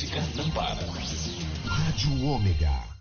música não para. Rádio Ômega.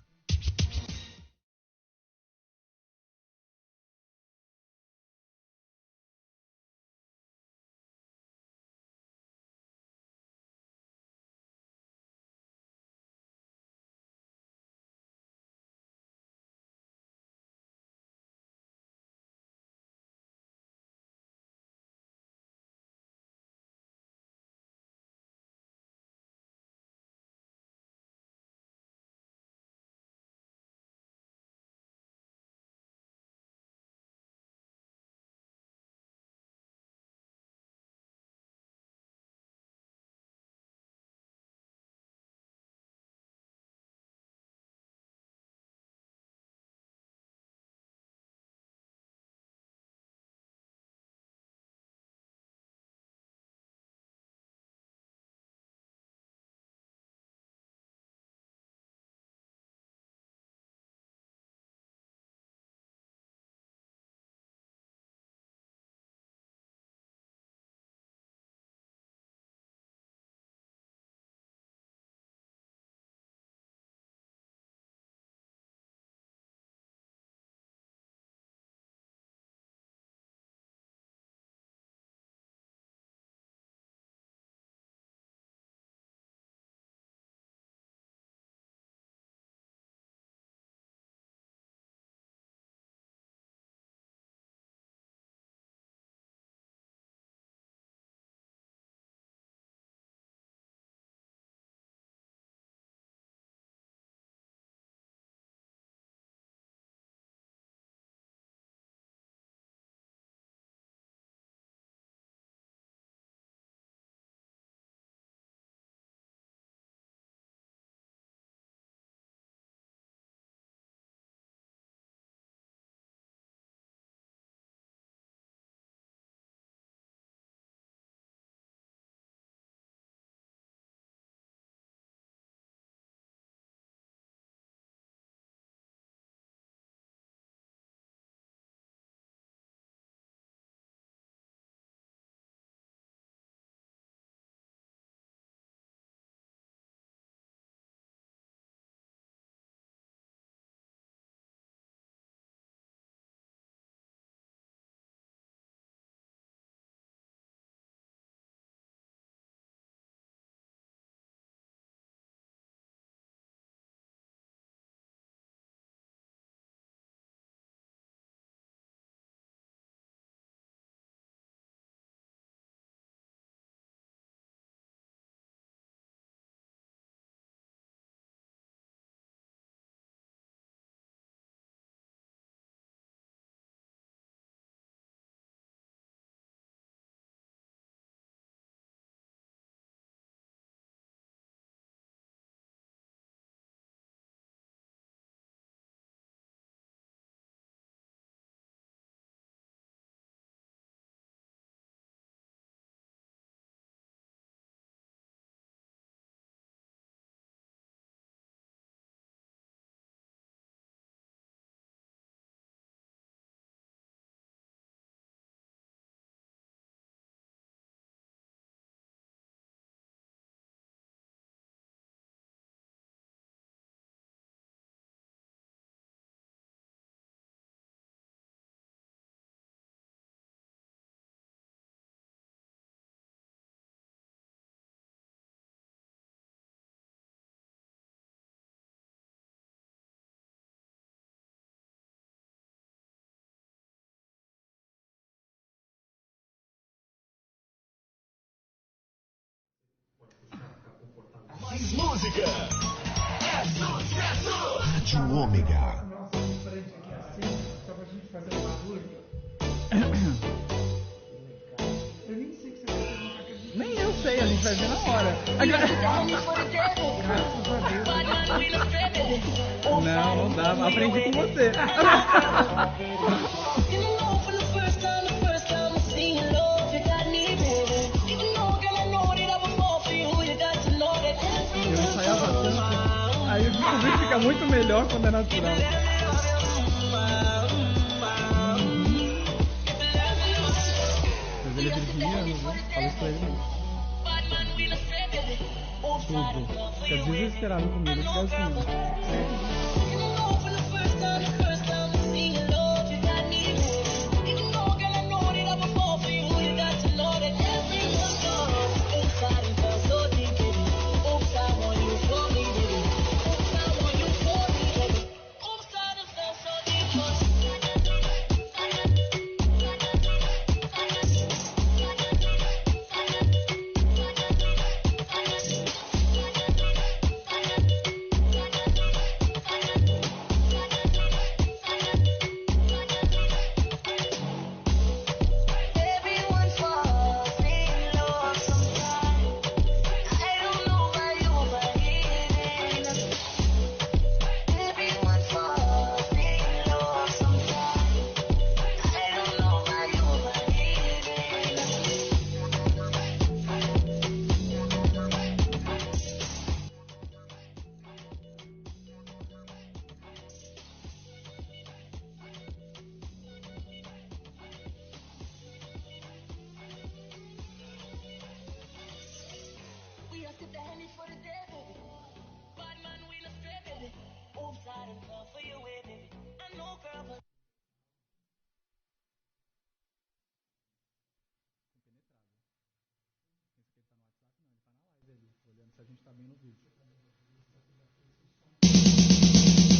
Mais música! É sucesso! Rádio Ômega. Nossa, frente aqui assim, só pra gente fazer um barulho. Eu nem sei que você vai fazer uma caca. Nem eu sei, a gente vai ver na hora. Graças a Deus. Não dá, aprendi com você. Eu ensaiava tanto. Aí eu descobri que fica muito melhor quando é natural. Mas ele é virginiano, né? Fala isso pra ele mesmo. Tudo. Fica desesperado comigo, fica assim.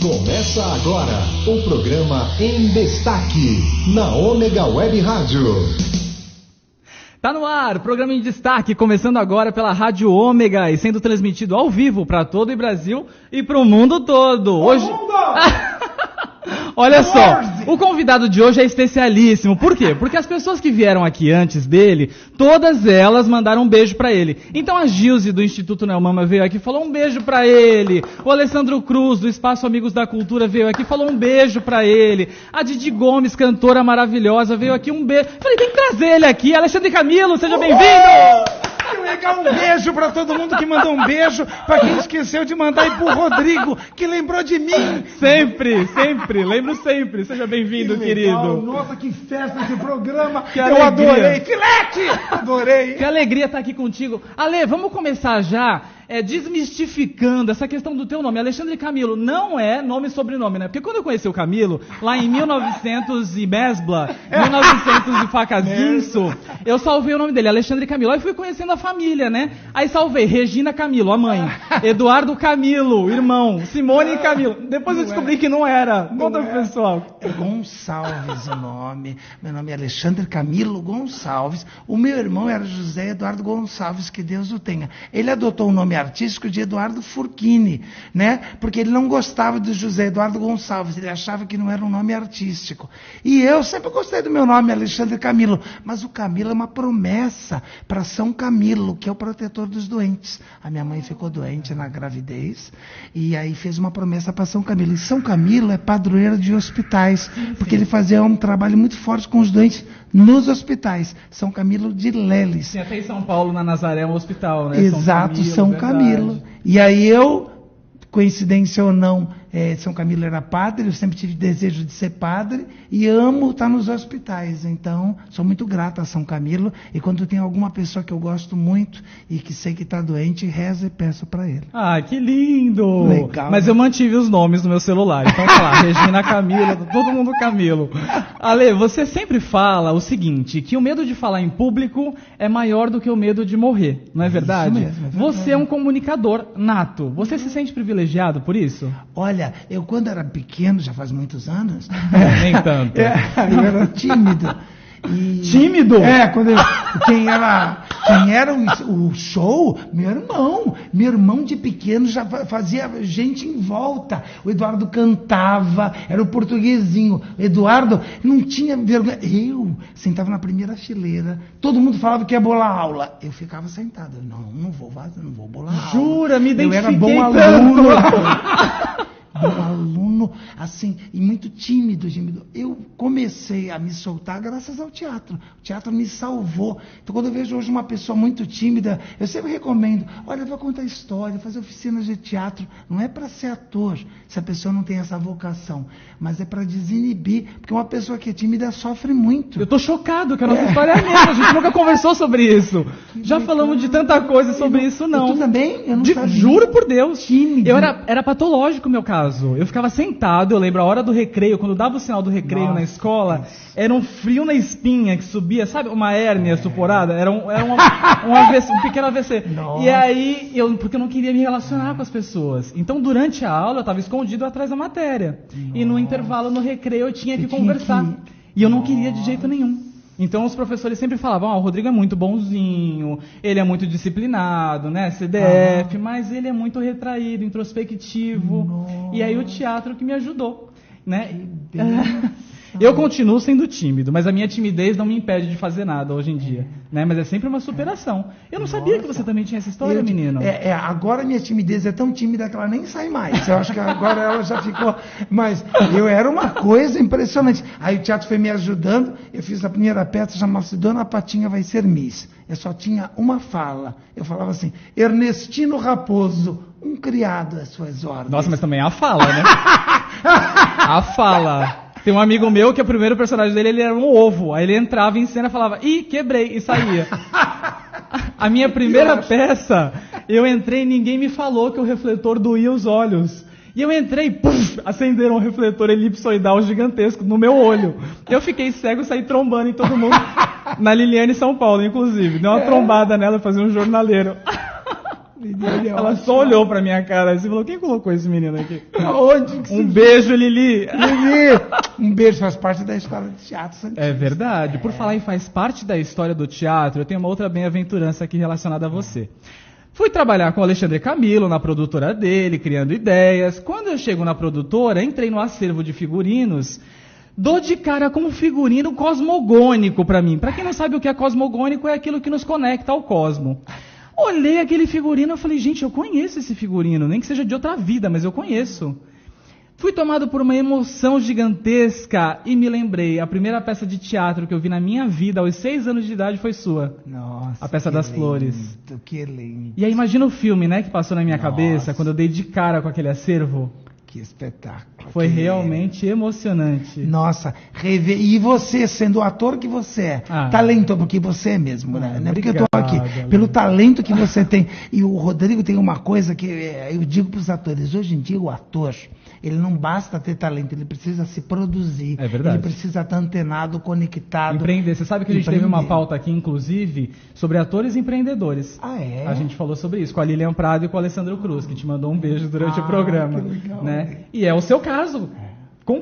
Começa agora o programa Em Destaque, na Ômega Web Rádio. Tá no ar, programa em destaque, começando agora pela Rádio Ômega e sendo transmitido ao vivo para todo o Brasil e para o mundo todo. Hoje... Olha só, o convidado de hoje é especialíssimo. Por quê? Porque as pessoas que vieram aqui antes dele, todas elas mandaram um beijo pra ele. Então a Gilze do Instituto Neomama veio aqui e falou um beijo pra ele. O Alessandro Cruz do Espaço Amigos da Cultura veio aqui e falou um beijo pra ele. A Didi Gomes, cantora maravilhosa, veio aqui um beijo. Falei, tem que trazer ele aqui. Alexandre Camilo, seja bem-vindo! Legal, um beijo pra todo mundo que mandou um beijo, pra quem esqueceu de mandar e pro Rodrigo, que lembrou de mim. Sempre, sempre, lembro sempre. Seja bem-vindo, querido. Nossa, que festa esse programa. Que eu alegria. adorei. Filete! Adorei. Que alegria estar aqui contigo. Ale, vamos começar já desmistificando essa questão do teu nome. Alexandre Camilo não é nome e sobrenome, né? Porque quando eu conheci o Camilo, lá em 1900 e Mesbla, 1900 e Facazinso, eu salvei o nome dele, Alexandre Camilo. Aí fui conhecendo a família, né? Aí salvei Regina Camilo, a mãe. Eduardo Camilo, irmão. Simone Camilo. Depois eu descobri que não era. Conta pro pessoal. É Gonçalves o nome. Meu nome é Alexandre Camilo Gonçalves. O meu irmão era José Eduardo Gonçalves, que Deus o tenha. Ele adotou o nome artístico de Eduardo Furquini, né? Porque ele não gostava do José Eduardo Gonçalves, ele achava que não era um nome artístico. E eu sempre gostei do meu nome, Alexandre Camilo, mas o Camilo é uma promessa para São Camilo, que é o protetor dos doentes. A minha mãe ficou doente na gravidez e aí fez uma promessa para São Camilo. E São Camilo é padroeiro de hospitais, porque ele fazia um trabalho muito forte com os doentes nos hospitais. São Camilo de Leles. Tem até em São Paulo, na Nazaré, um hospital, né? Exato, São Camilo. E aí eu, coincidência ou não, São Camilo era padre, eu sempre tive desejo de ser padre e amo estar nos hospitais. Então, sou muito grata a São Camilo e quando tem alguma pessoa que eu gosto muito e que sei que está doente, rezo e peço para ele. Ah, que lindo! Legal. Mas eu mantive os nomes no meu celular. Então tá lá, Regina Camilo, todo mundo Camilo. Ale, você sempre fala o seguinte, que o medo de falar em público é maior do que o medo de morrer, não é verdade? Isso mesmo, é verdade. Você é um comunicador nato. Você se sente privilegiado por isso? Olha, eu quando era pequeno, já faz muitos anos, Nem tanto. eu era tímido. E, Tímido? Quem era o show? Meu irmão de pequeno já fazia gente em volta. O Eduardo cantava, era o portuguesinho. O Eduardo não tinha vergonha. Eu sentava na primeira fileira, todo mundo falava que ia bolar aula. Eu ficava sentado. Não vou bolar aula. Jura, me identifiquei Eu era bom tanto. aluno. Meu aluno, assim, e muito tímido. Eu comecei a me soltar graças ao teatro. O teatro me salvou. Então, quando eu vejo hoje uma pessoa muito tímida, eu sempre recomendo, olha, vai contar história, fazer oficinas de teatro. Não é para ser ator, se a pessoa não tem essa vocação, mas é para desinibir, porque uma pessoa que é tímida sofre muito. Eu tô chocado que a nossa história é a mesma, a gente nunca conversou sobre isso. Já falamos de tanta coisa sobre isso, não. Tu também? Eu não sabia. Juro por Deus. Tímido. Era patológico o meu caso. Eu ficava sentado, eu lembro a hora do recreio, quando dava o sinal do recreio na escola, era um frio na espinha que subia, sabe? Uma hérnia suporada, era um AVC, um pequeno AVC. Nossa. E aí, porque eu não queria me relacionar com as pessoas. Então, durante a aula, eu estava escondido atrás da matéria. Nossa. E no intervalo, no recreio, eu tinha que conversar. E eu não queria de jeito nenhum. Então os professores sempre falavam, o Rodrigo é muito bonzinho, ele é muito disciplinado, né, CDF, mas ele é muito retraído, introspectivo. Nossa. E aí o teatro que me ajudou, né? Eu continuo sendo tímido, mas a minha timidez não me impede de fazer nada hoje em dia, né? Mas é sempre uma superação. Eu não sabia que você também tinha essa história, menino. Agora minha timidez é tão tímida que ela nem sai mais. Eu acho que agora ela já ficou... Mas eu era uma coisa impressionante. Aí o teatro foi me ajudando, eu fiz a primeira peça, chamava-se Dona Patinha Vai Ser Miss. Eu só tinha uma fala. Eu falava assim, Ernestino Raposo, um criado às suas ordens. Nossa, mas também a fala, né? A fala... Tem um amigo meu que o primeiro personagem dele ele era um ovo. Aí ele entrava em cena e falava, ih, quebrei, e saía. A minha primeira peça, eu entrei e ninguém me falou que o refletor doía os olhos. E eu entrei, acenderam um refletor elipsoidal gigantesco no meu olho. Eu fiquei cego e saí trombando em todo mundo. Na Liliane, São Paulo, inclusive. Deu uma trombada nela, fazer um jornaleiro. Ela só olhou pra minha cara e falou, quem colocou esse menino aqui? Onde? Um beijo, Lili. Um beijo, faz parte da história do teatro. É verdade. Por falar em faz parte da história do teatro, eu tenho uma outra bem-aventurança aqui relacionada a você. Fui trabalhar com o Alexandre Camilo na produtora dele, criando ideias. Quando eu chego na produtora, entrei no acervo de figurinos, dou de cara com um figurino cosmogônico pra mim. Pra quem não sabe o que é cosmogônico, é aquilo que nos conecta ao cosmo. Olhei aquele figurino e falei, gente, eu conheço esse figurino, nem que seja de outra vida, mas eu conheço. Fui tomado por uma emoção gigantesca e me lembrei, a primeira peça de teatro que eu vi na minha vida, aos 6 anos de idade, foi sua. Nossa, a peça das lindo, flores. Que lindo. E aí imagina o filme, né, que passou na minha cabeça, quando eu dei de cara com aquele acervo. Que espetáculo. Foi realmente emocionante. Nossa, e você, sendo o ator que você é, talento, porque você é mesmo, né? Não é porque eu estou aqui, pelo talento que você tem. E o Rodrigo tem uma coisa que eu digo para os atores, hoje em dia o ator, ele não basta ter talento, ele precisa se produzir. É verdade. Ele precisa estar antenado, conectado. Empreender. Você sabe que a gente teve uma pauta aqui, inclusive, sobre atores empreendedores. Ah, é? A gente falou sobre isso, com a Lilian Prado e com o Alessandro Cruz, que te mandou um beijo durante o programa. Que legal, né? E é o seu caso.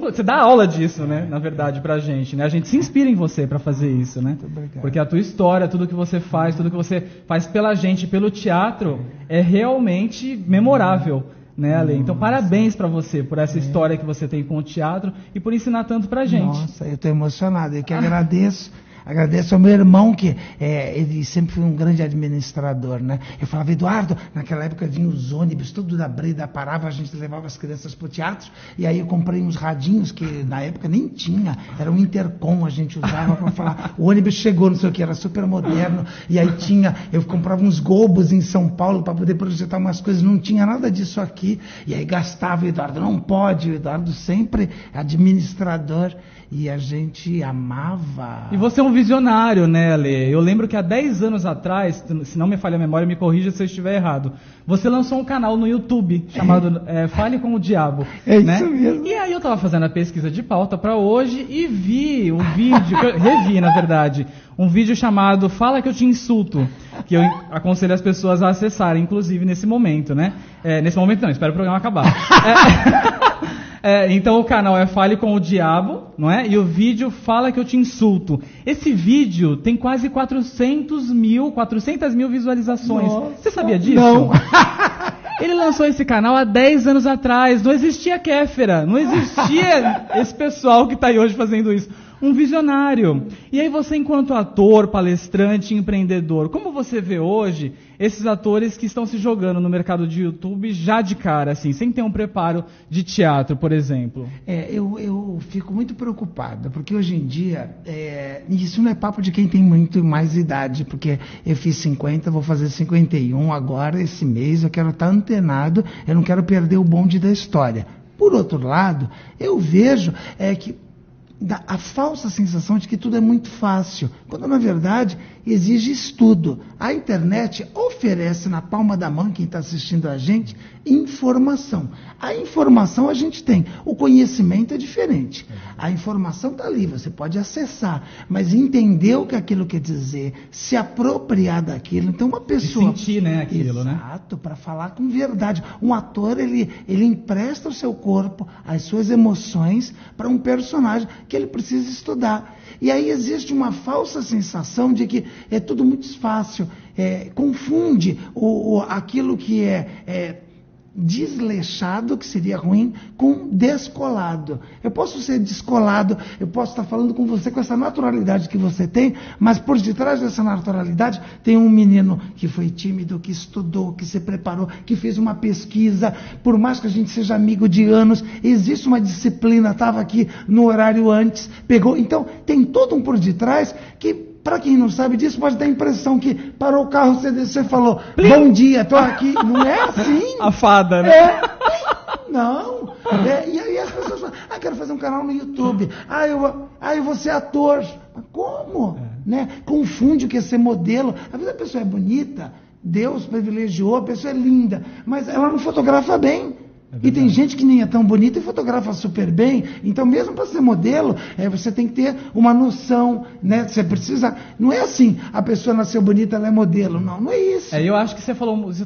Você dá aula disso, né? Na verdade, pra gente, né? A gente se inspira em você pra fazer isso, né? Porque a tua história, tudo que você faz, tudo que você faz pela gente, pelo teatro, é realmente memorável, né, Ale? Então, parabéns pra você por essa história que você tem com o teatro e por ensinar tanto pra gente. Nossa, eu tô emocionado. Eu que agradeço. Agradeço ao meu irmão, que ele sempre foi um grande administrador, né? Eu falava, Eduardo, naquela época vinham os ônibus, tudo da Breda parava, a gente levava as crianças para o teatro, e aí eu comprei uns radinhos que na época nem tinha, era um intercom, a gente usava para falar, o ônibus chegou, não sei o que, era super moderno, e aí eu comprava uns gobos em São Paulo para poder projetar umas coisas, não tinha nada disso aqui, e aí gastava, o Eduardo, não pode, o Eduardo sempre administrador, e a gente amava. E você é um visionário, né, Ale? Eu lembro que há 10 anos atrás, se não me falha a memória, me corrija se eu estiver errado, você lançou um canal no YouTube chamado Fale com o Diabo. É né? Isso mesmo. E aí eu estava fazendo a pesquisa de pauta para hoje e vi um vídeo, revi na verdade, um vídeo chamado Fala que eu te insulto, que eu aconselho as pessoas a acessarem, inclusive nesse momento, né? Nesse momento não, espero o programa acabar. Então o canal é Fale com o Diabo, não é? E o vídeo Fala que eu te insulto. Esse vídeo tem quase 400 mil visualizações. Nossa, você sabia disso? Não. Ele lançou esse canal há 10 anos atrás. Não existia Kéfera, não existia esse pessoal que está aí hoje fazendo isso. um visionário. E aí você, enquanto ator, palestrante, empreendedor, como você vê hoje esses atores que estão se jogando no mercado de YouTube já de cara, assim, sem ter um preparo de teatro, por exemplo? Eu fico muito preocupado, porque hoje em dia, isso não é papo de quem tem muito mais idade, porque eu fiz 50, vou fazer 51 agora, esse mês, eu quero estar antenado, eu não quero perder o bonde da história. Por outro lado, eu vejo que dá a falsa sensação de que tudo é muito fácil, quando na verdade exige estudo. A internet oferece na palma da mão, quem está assistindo a gente, informação. A informação a gente tem, o conhecimento é diferente. A informação está ali, você pode acessar, mas entender o que aquilo quer dizer, se apropriar daquilo. Então uma pessoa... E sentir, né, aquilo, né? Exato, para falar com verdade. Um ator, ele empresta o seu corpo, as suas emoções para um personagem que ele precisa estudar. E aí existe uma falsa sensação de que é tudo muito fácil, confunde aquilo que é desleixado, que seria ruim, com descolado. Eu posso ser descolado, eu posso estar falando com você com essa naturalidade que você tem, mas por detrás dessa naturalidade tem um menino que foi tímido, que estudou, que se preparou, que fez uma pesquisa. Por mais que a gente seja amigo de anos, existe uma disciplina, estava aqui no horário antes, pegou. Então, tem todo um por detrás que, para quem não sabe disso, pode dar a impressão que parou o carro, você desceu e falou, bom dia, estou aqui. Não é assim. A fada, né? Não. E aí as pessoas falam, quero fazer um canal no YouTube. Eu vou ser ator. Mas como? Né? Confunde o que é ser modelo. Às vezes a pessoa é bonita, Deus privilegiou, a pessoa é linda, mas ela não fotografa bem. E tem gente que nem é tão bonita e fotografa super bem. Então, mesmo para ser modelo, você tem que ter uma noção, né? Você precisa... Não é assim, a pessoa nasceu bonita, ela é modelo. Não é isso. Eu acho que você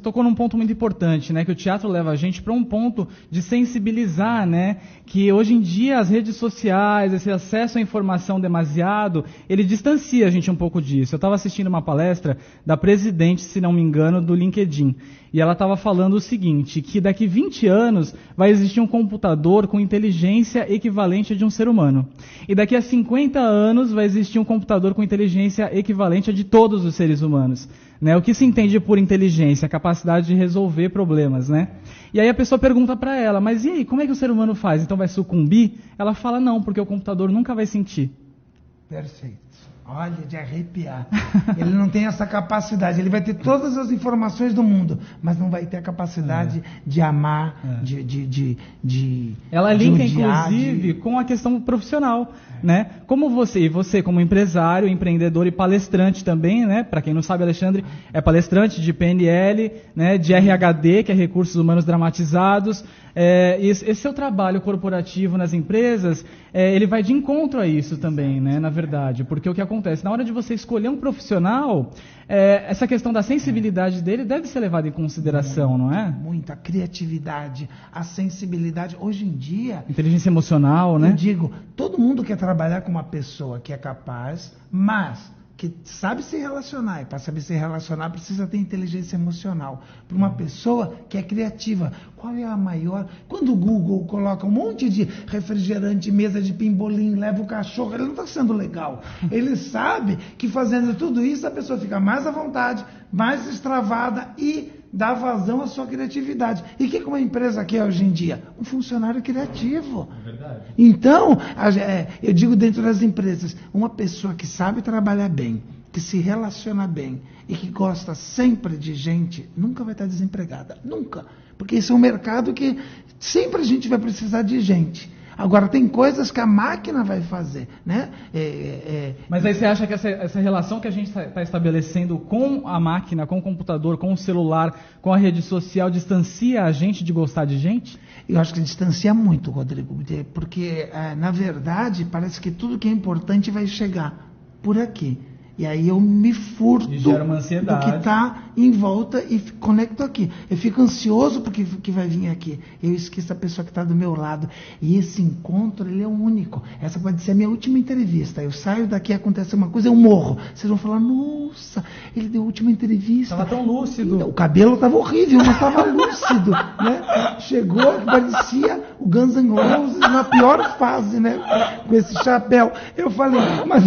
tocou num ponto muito importante, né? Que o teatro leva a gente para um ponto de sensibilizar, né? Que hoje em dia as redes sociais, esse acesso à informação demasiado, ele distancia a gente um pouco disso. Eu estava assistindo uma palestra da presidente, se não me engano, do LinkedIn. E ela estava falando o seguinte, que daqui 20 anos vai existir um computador com inteligência equivalente a de um ser humano. E daqui a 50 anos vai existir um computador com inteligência equivalente a de todos os seres humanos. Né? O que se entende por inteligência? A capacidade de resolver problemas, né? E aí a pessoa pergunta para ela, mas e aí, como é que o ser humano faz? Então vai sucumbir? Ela fala, não, porque o computador nunca vai sentir. Perfeito. Olha, de arrepiar. Ele não tem essa capacidade. Ele vai ter todas as informações do mundo, mas não vai ter a capacidade de amar, de Ela linka, inclusive, com a questão profissional. Né? Como você como empresário, empreendedor e palestrante também, né? Para quem não sabe, Alexandre é palestrante de PNL, né? De RHD, que é Recursos Humanos Dramatizados. Esse seu trabalho corporativo nas empresas, ele vai de encontro a isso também, né? Na verdade, porque o que acontece, na hora de você escolher um profissional, essa questão da sensibilidade dele deve ser levada em consideração, não é? Muita criatividade, a sensibilidade. Hoje em dia... Inteligência emocional, né? Eu digo, todo mundo quer trabalhar com uma pessoa que é capaz, mas que sabe se relacionar. E para saber se relacionar, precisa ter inteligência emocional. Para uma pessoa que é criativa. Qual é a maior... Quando o Google coloca um monte de refrigerante, mesa de pimbolim, leva o cachorro, ele não está sendo legal. Ele sabe que fazendo tudo isso, a pessoa fica mais à vontade, mais extravada e dá vazão à sua criatividade. E o que uma empresa quer hoje em dia? Um funcionário criativo. É verdade. Então, eu digo dentro das empresas, uma pessoa que sabe trabalhar bem, que se relaciona bem e que gosta sempre de gente, nunca vai estar desempregada. Nunca. Porque esse é um mercado que sempre a gente vai precisar de gente. Agora, tem coisas que a máquina vai fazer, né? Mas aí você acha que essa relação que a gente está estabelecendo com a máquina, com o computador, com o celular, com a rede social, distancia a gente de gostar de gente? Eu acho que distancia muito, Rodrigo, porque, na verdade, parece que tudo que é importante vai chegar por aqui. E aí eu me furto E gera uma do ansiedade. que está em volta e conecto aqui. Eu fico ansioso porque que vai vir aqui. Eu esqueço a pessoa que está do meu lado. E esse encontro, ele é único. Essa pode ser a minha última entrevista. Eu saio daqui, acontece uma coisa, eu morro. Vocês vão falar, nossa, ele deu a última entrevista. Estava tão lúcido. O cabelo estava horrível, mas estava lúcido, né? Chegou, parecia o Guns N' Roses na pior fase, né? Com esse chapéu. Eu falei, mas...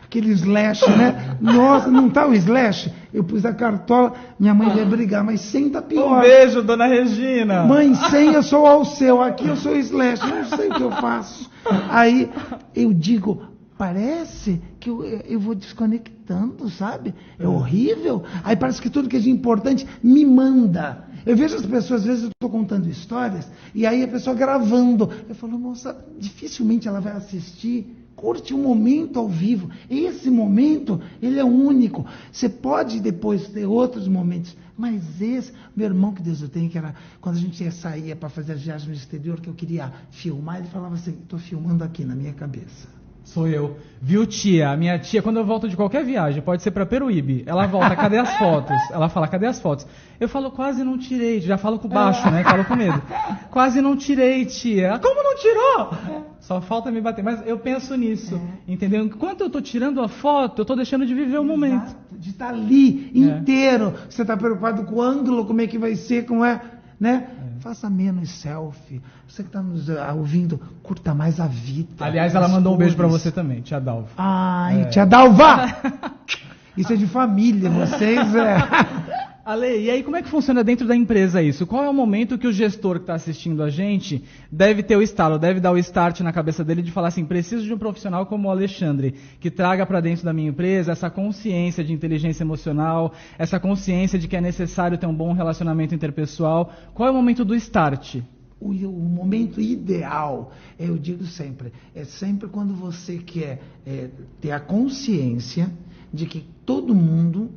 aquele Slash, né? Nossa, não tá o Slash? Eu pus a cartola, minha mãe vai brigar, mas sem tá pior. Um beijo, dona Regina. Mãe, sem eu sou o Alceu, aqui eu sou o Slash, eu não sei o que eu faço. Aí eu digo, parece que eu vou desconectando, sabe? É horrível. Aí parece que tudo que é de importante me manda. Eu vejo as pessoas, às vezes eu estou contando histórias, e aí a pessoa gravando. Eu falo, nossa, dificilmente ela vai assistir. Curte um momento ao vivo. Esse momento, ele é único. Você pode depois ter outros momentos, mas esse, meu irmão, que Deus o tenha, que era quando a gente saía para fazer as viagens no exterior, que eu queria filmar, ele falava assim, estou filmando aqui na minha cabeça. Sou eu. Viu, tia? A minha tia, quando eu volto de qualquer viagem, pode ser pra Peruíbe, ela volta, cadê as fotos? Ela fala, cadê as fotos? Eu falo, quase não tirei. Já falo com baixo, né? Falo com medo. Quase não tirei, tia. Como não tirou? Só falta me bater. Mas eu penso nisso, entendeu? Enquanto eu tô tirando a foto, eu tô deixando de viver o momento. Exato, de estar ali, inteiro. Você está preocupado com o ângulo, como é que vai ser, como é, né? Faça menos selfie. Você que está nos ouvindo, curta mais a vida. Aliás, ela mandou um beijo pra cores. você também, tia Dalva. Ai, tia Dalva! Isso é de família, vocês Ale, e aí como é que funciona dentro da empresa isso? Qual é o momento que o gestor que está assistindo a gente deve ter o estalo, deve dar o start na cabeça dele de falar assim, preciso de um profissional como o Alexandre, que traga para dentro da minha empresa essa consciência de inteligência emocional, essa consciência de que é necessário ter um bom relacionamento interpessoal. Qual é o momento do start? O momento ideal, eu digo sempre, é sempre quando você quer ter a consciência de que todo mundo...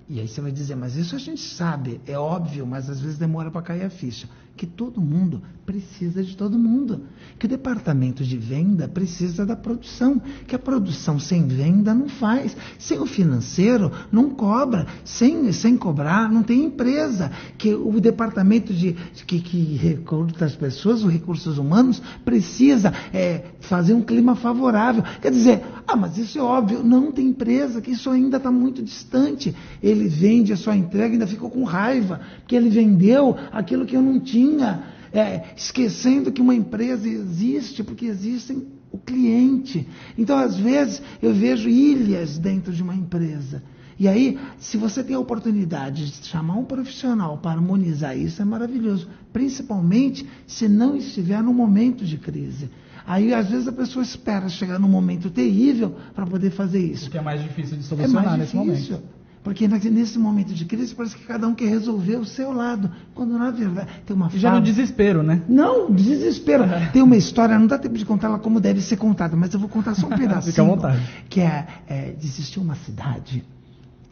E aí você vai dizer, mas isso a gente sabe, é óbvio, mas às vezes demora para cair a ficha. Que todo mundo precisa de todo mundo. Que o departamento de venda precisa da produção. Que a produção sem venda não faz. Sem o financeiro não cobra. Sem cobrar não tem empresa. Que o departamento que recruta as pessoas, os recursos humanos, precisa fazer um clima favorável. Quer dizer, mas isso é óbvio. Não tem empresa, que isso ainda está muito distante. Ele vende a sua entrega e ainda ficou com raiva. Porque ele vendeu aquilo que eu não tinha. Esquecendo que uma empresa existe, porque existem o cliente. Então, às vezes, eu vejo ilhas dentro de uma empresa. E aí, se você tem a oportunidade de chamar um profissional para harmonizar isso, é maravilhoso. Principalmente se não estiver num momento de crise. Aí, às vezes, a pessoa espera chegar num momento terrível para poder fazer isso. O que é mais difícil de solucionar nesse momento. Porque nesse momento de crise parece que cada um quer resolver o seu lado. Quando na verdade tem uma Já no desespero, né? Não, desespero. Tem uma história, não dá tempo de contar ela como deve ser contada, mas eu vou contar só um pedacinho. Fica à vontade. Que existia uma cidade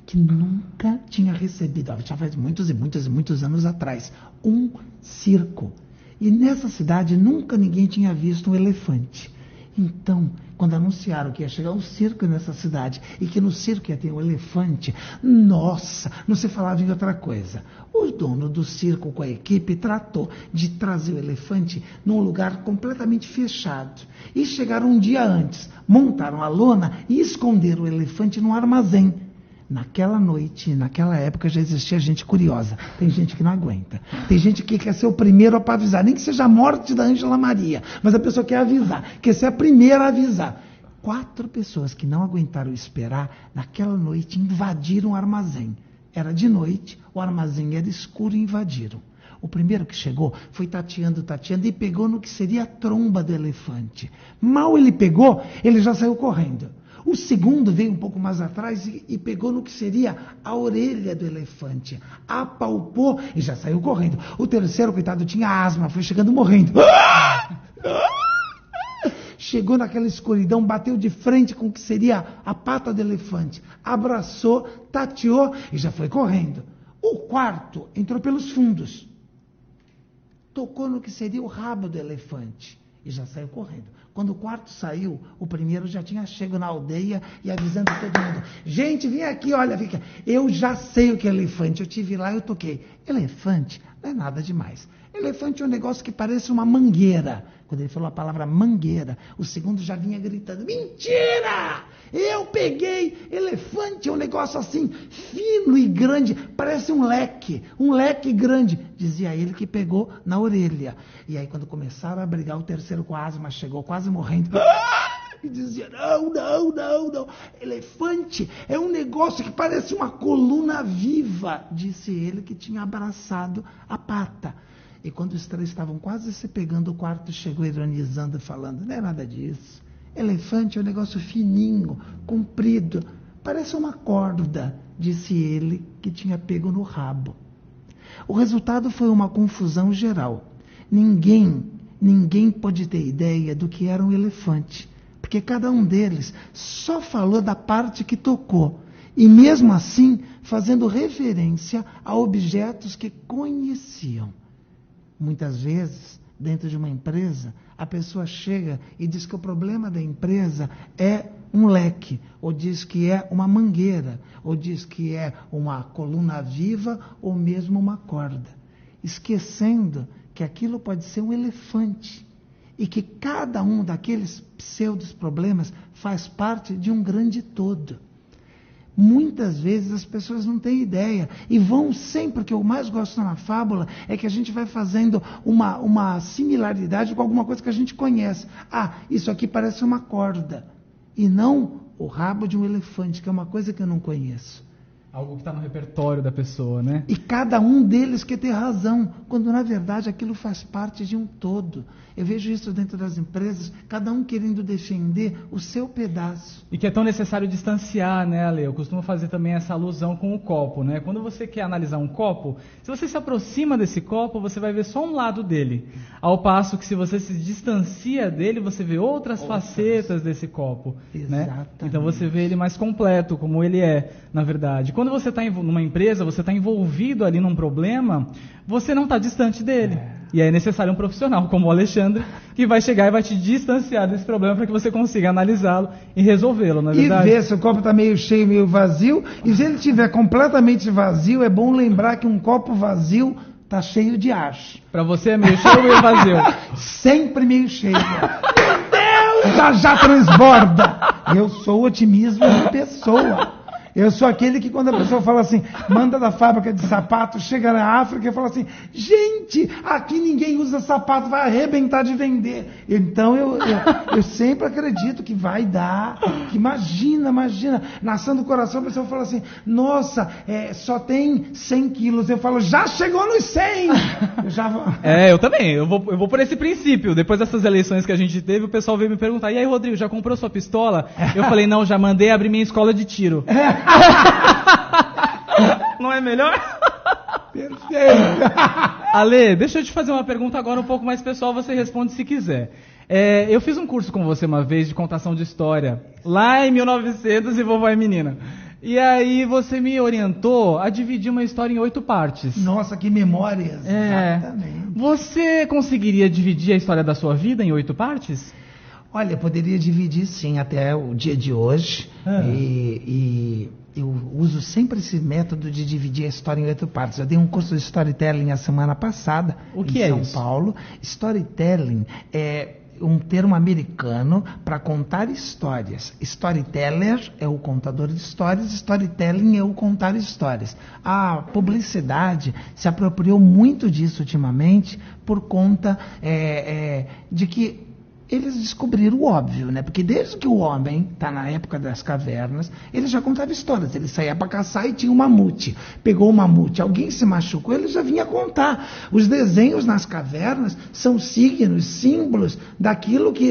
que nunca tinha recebido, já faz muitos e muitos e muitos anos atrás, um circo. E nessa cidade nunca ninguém tinha visto um elefante. Então, quando anunciaram que ia chegar um circo nessa cidade e que no circo ia ter um elefante, nossa, não se falava em outra coisa. O dono do circo com a equipe tratou de trazer o elefante num lugar completamente fechado. E chegaram um dia antes, montaram a lona e esconderam o elefante num armazém. Naquela noite, naquela época, já existia gente curiosa. Tem gente que não aguenta. Tem gente que quer ser o primeiro para avisar. Nem que seja a morte da Ângela Maria. Mas a pessoa quer avisar. Quer ser a primeira a avisar. 4 pessoas que não aguentaram esperar, naquela noite invadiram o armazém. Era de noite, o armazém era escuro e invadiram. O primeiro que chegou foi tateando e pegou no que seria a tromba do elefante. Mal ele pegou, ele já saiu correndo. O segundo veio um pouco mais atrás e pegou no que seria a orelha do elefante. Apalpou e já saiu correndo. O terceiro, coitado, tinha asma, foi chegando morrendo. Chegou naquela escuridão, bateu de frente com o que seria a pata do elefante. Abraçou, tateou e já foi correndo. O quarto entrou pelos fundos. Tocou no que seria o rabo do elefante e já saiu correndo. Quando o quarto saiu, o primeiro já tinha chego na aldeia e avisando todo mundo. Gente, vem aqui, olha, fica. Eu já sei o que é elefante. Eu tive lá e eu toquei. Elefante não é nada demais. Elefante é um negócio que parece uma mangueira. Quando ele falou a palavra mangueira, o segundo já vinha gritando, mentira! Eu peguei, elefante é um negócio assim, fino e grande, parece um leque grande, dizia ele que pegou na orelha. E aí quando começaram a brigar, o terceiro com asma chegou quase morrendo, e dizia, não, elefante é um negócio que parece uma coluna viva, disse ele que tinha abraçado a pata. E quando os três estavam quase se pegando, o quarto chegou ironizando, falando, não é nada disso. Elefante é um negócio fininho, comprido, parece uma corda, disse ele, que tinha pego no rabo. O resultado foi uma confusão geral. Ninguém pôde ter ideia do que era um elefante, porque cada um deles só falou da parte que tocou, e mesmo assim fazendo referência a objetos que conheciam. Muitas vezes, dentro de uma empresa, a pessoa chega e diz que o problema da empresa é um leque, ou diz que é uma mangueira, ou diz que é uma coluna viva, ou mesmo uma corda, esquecendo que aquilo pode ser um elefante, e que cada um daqueles pseudos problemas faz parte de um grande todo. Muitas vezes as pessoas não têm ideia e vão sempre, o que eu mais gosto na fábula é que a gente vai fazendo uma similaridade com alguma coisa que a gente conhece. Ah, isso aqui parece uma corda e não o rabo de um elefante, que é uma coisa que eu não conheço. Algo que está no repertório da pessoa, né? E cada um deles quer ter razão, quando na verdade aquilo faz parte de um todo. Eu vejo isso dentro das empresas, cada um querendo defender o seu pedaço. E que é tão necessário distanciar, né, Ale? Eu costumo fazer também essa alusão com o copo, né? Quando você quer analisar um copo, se você se aproxima desse copo, você vai ver só um lado dele. Ao passo que se você se distancia dele, você vê outras facetas desse copo, né? Então você vê ele mais completo, como ele é, na verdade. Quando você está numa empresa, você está envolvido ali num problema, você não está distante dele. E aí é necessário um profissional como o Alexandre, que vai chegar e vai te distanciar desse problema para que você consiga analisá-lo e resolvê-lo, não é verdade? E ver se o copo está meio cheio, meio vazio. E se ele estiver completamente vazio, é bom lembrar que um copo vazio está cheio de ar. Para você é meio cheio ou meio vazio? Sempre meio cheio. Meu Deus, já transborda. Eu sou otimismo em pessoa. Eu sou aquele que quando a pessoa fala assim, manda da fábrica de sapato, chega na África e fala assim, gente, aqui ninguém usa sapato, vai arrebentar de vender. Então eu sempre acredito que vai dar, que imagina, nação do coração, a pessoa fala assim, nossa, só tem 100 quilos. Eu falo, já chegou nos 100! Eu também, eu vou por esse princípio. Depois dessas eleições que a gente teve, o pessoal veio me perguntar, e aí, Rodrigo, já comprou sua pistola? Eu falei, não, já mandei abrir minha escola de tiro. Não é melhor? Perfeito. Ale, deixa eu te fazer uma pergunta agora um pouco mais pessoal, você responde se quiser. Eu fiz um curso com você uma vez de contação de história, lá em 1900 e Vovó é Menina. E aí você me orientou a dividir uma história em 8 partes. Nossa, que memórias. Exatamente. Você conseguiria dividir a história da sua vida em 8 partes? Olha, poderia dividir sim, até o dia de hoje. E eu uso sempre esse método de dividir a história em 8 partes. Eu dei um curso de storytelling a semana passada em São Paulo. Storytelling é um termo americano para contar histórias. Storyteller é o contador de histórias, storytelling é o contar histórias. A publicidade se apropriou muito disso ultimamente por conta de que eles descobriram o óbvio, né? Porque desde que o homem está na época das cavernas, ele já contava histórias. Ele saía para caçar e tinha um mamute. Pegou o mamute, alguém se machucou, ele já vinha contar. Os desenhos nas cavernas são signos, símbolos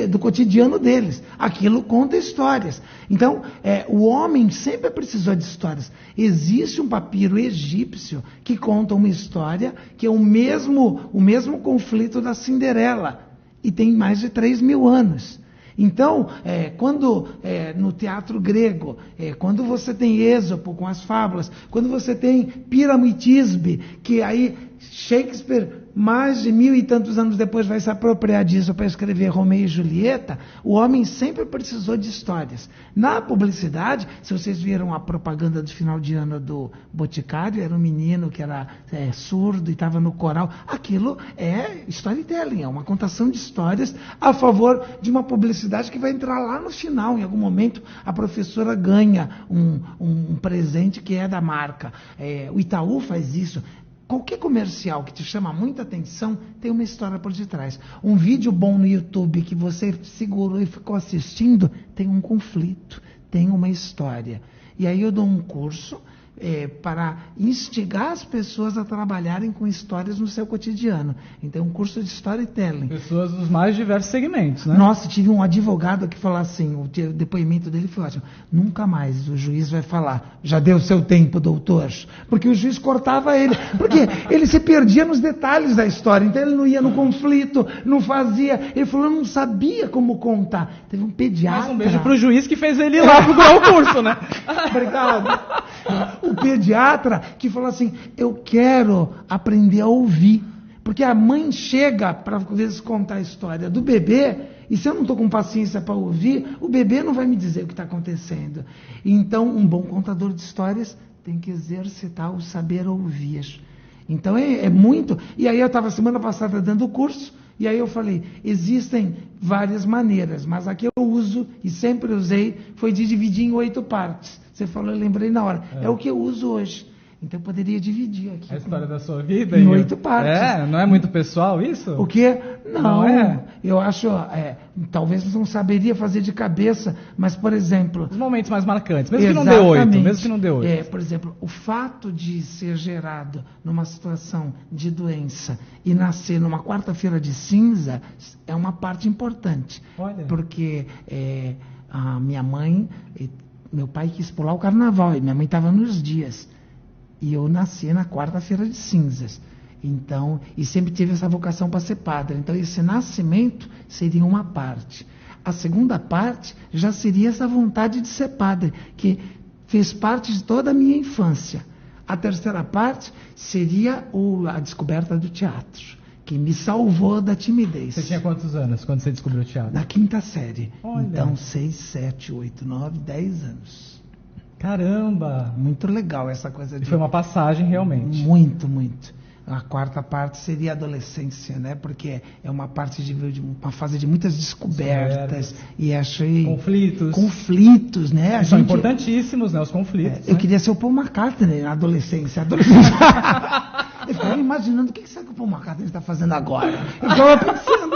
do cotidiano deles. Aquilo conta histórias. Então, o homem sempre precisou de histórias. Existe um papiro egípcio que conta uma história que é o mesmo conflito da Cinderela. E tem mais de 3.000 anos. Então, quando no teatro grego, quando você tem Êxopo com as fábulas, quando você tem Pirâmides, que aí Shakespeare mais de 1000 e tantos anos depois vai se apropriar disso para escrever Romeu e Julieta, o homem sempre precisou de histórias. Na publicidade, se vocês viram a propaganda do final de ano do Boticário, era um menino que era surdo e estava no coral. Aquilo é storytelling, é uma contação de histórias a favor de uma publicidade que vai entrar lá no final. Em algum momento, a professora ganha um presente que é da marca. O Itaú faz isso. Qualquer comercial que te chama muita atenção tem uma história por detrás. Um vídeo bom no YouTube que você segurou e ficou assistindo tem um conflito, tem uma história. E aí eu dou um curso para instigar as pessoas a trabalharem com histórias no seu cotidiano. Então, um curso de storytelling. Pessoas dos mais diversos segmentos, né? Nossa, tive um advogado que falou assim, o depoimento dele foi ótimo. Nunca mais o juiz vai falar, já deu seu tempo, doutor. Porque o juiz cortava ele. Porque ele se perdia nos detalhes da história. Então, ele não ia no conflito, não fazia. Ele falou, eu não sabia como contar. Teve um pediatra. Mais um beijo pro juiz que fez ele ir lá procurar o curso, né? Obrigado. O pediatra que falou assim, eu quero aprender a ouvir. Porque a mãe chega para, às vezes, contar a história do bebê, e se eu não estou com paciência para ouvir, o bebê não vai me dizer o que está acontecendo. Então, um bom contador de histórias tem que exercitar o saber ouvir. Então, é muito... E aí eu estava semana passada dando o curso, e aí eu falei, existem várias maneiras, mas a que eu uso, e sempre usei, foi de dividir em 8 partes. Você falou, eu lembrei na hora. É o que eu uso hoje. Então eu poderia dividir aqui. A história da sua vida? Em 8 partes. Não é muito pessoal isso? O quê? Não é? Eu acho, talvez não saberia fazer de cabeça, mas, por exemplo... Os momentos mais marcantes, mesmo que não dê 8. Mesmo que não dê 8. Por exemplo, o fato de ser gerado numa situação de doença e nascer numa quarta-feira de cinza é uma parte importante. Olha. Porque a minha mãe... Meu pai quis pular o carnaval e minha mãe estava nos dias. E eu nasci na quarta-feira de cinzas. Então, e sempre tive essa vocação para ser padre. Então, esse nascimento seria uma parte. A segunda parte já seria essa vontade de ser padre, que fez parte de toda a minha infância. A terceira parte seria a descoberta do teatro, que me salvou da timidez. Você tinha quantos anos quando você descobriu o teatro? Na 5ª série. Olha. Então, 6, 7, 8, 9, 10 anos. Caramba! Muito legal essa coisa de... E foi uma passagem, realmente. Muito, muito. A quarta parte seria a adolescência, né? Porque é uma parte de uma fase de muitas descobertas. E achei... Conflitos, né? São importantíssimos, né? Os conflitos. Eu queria ser o Paul McCartney na adolescência. Eu ficava imaginando o que será que o Paul McCartney está fazendo agora. Eu ficava pensando.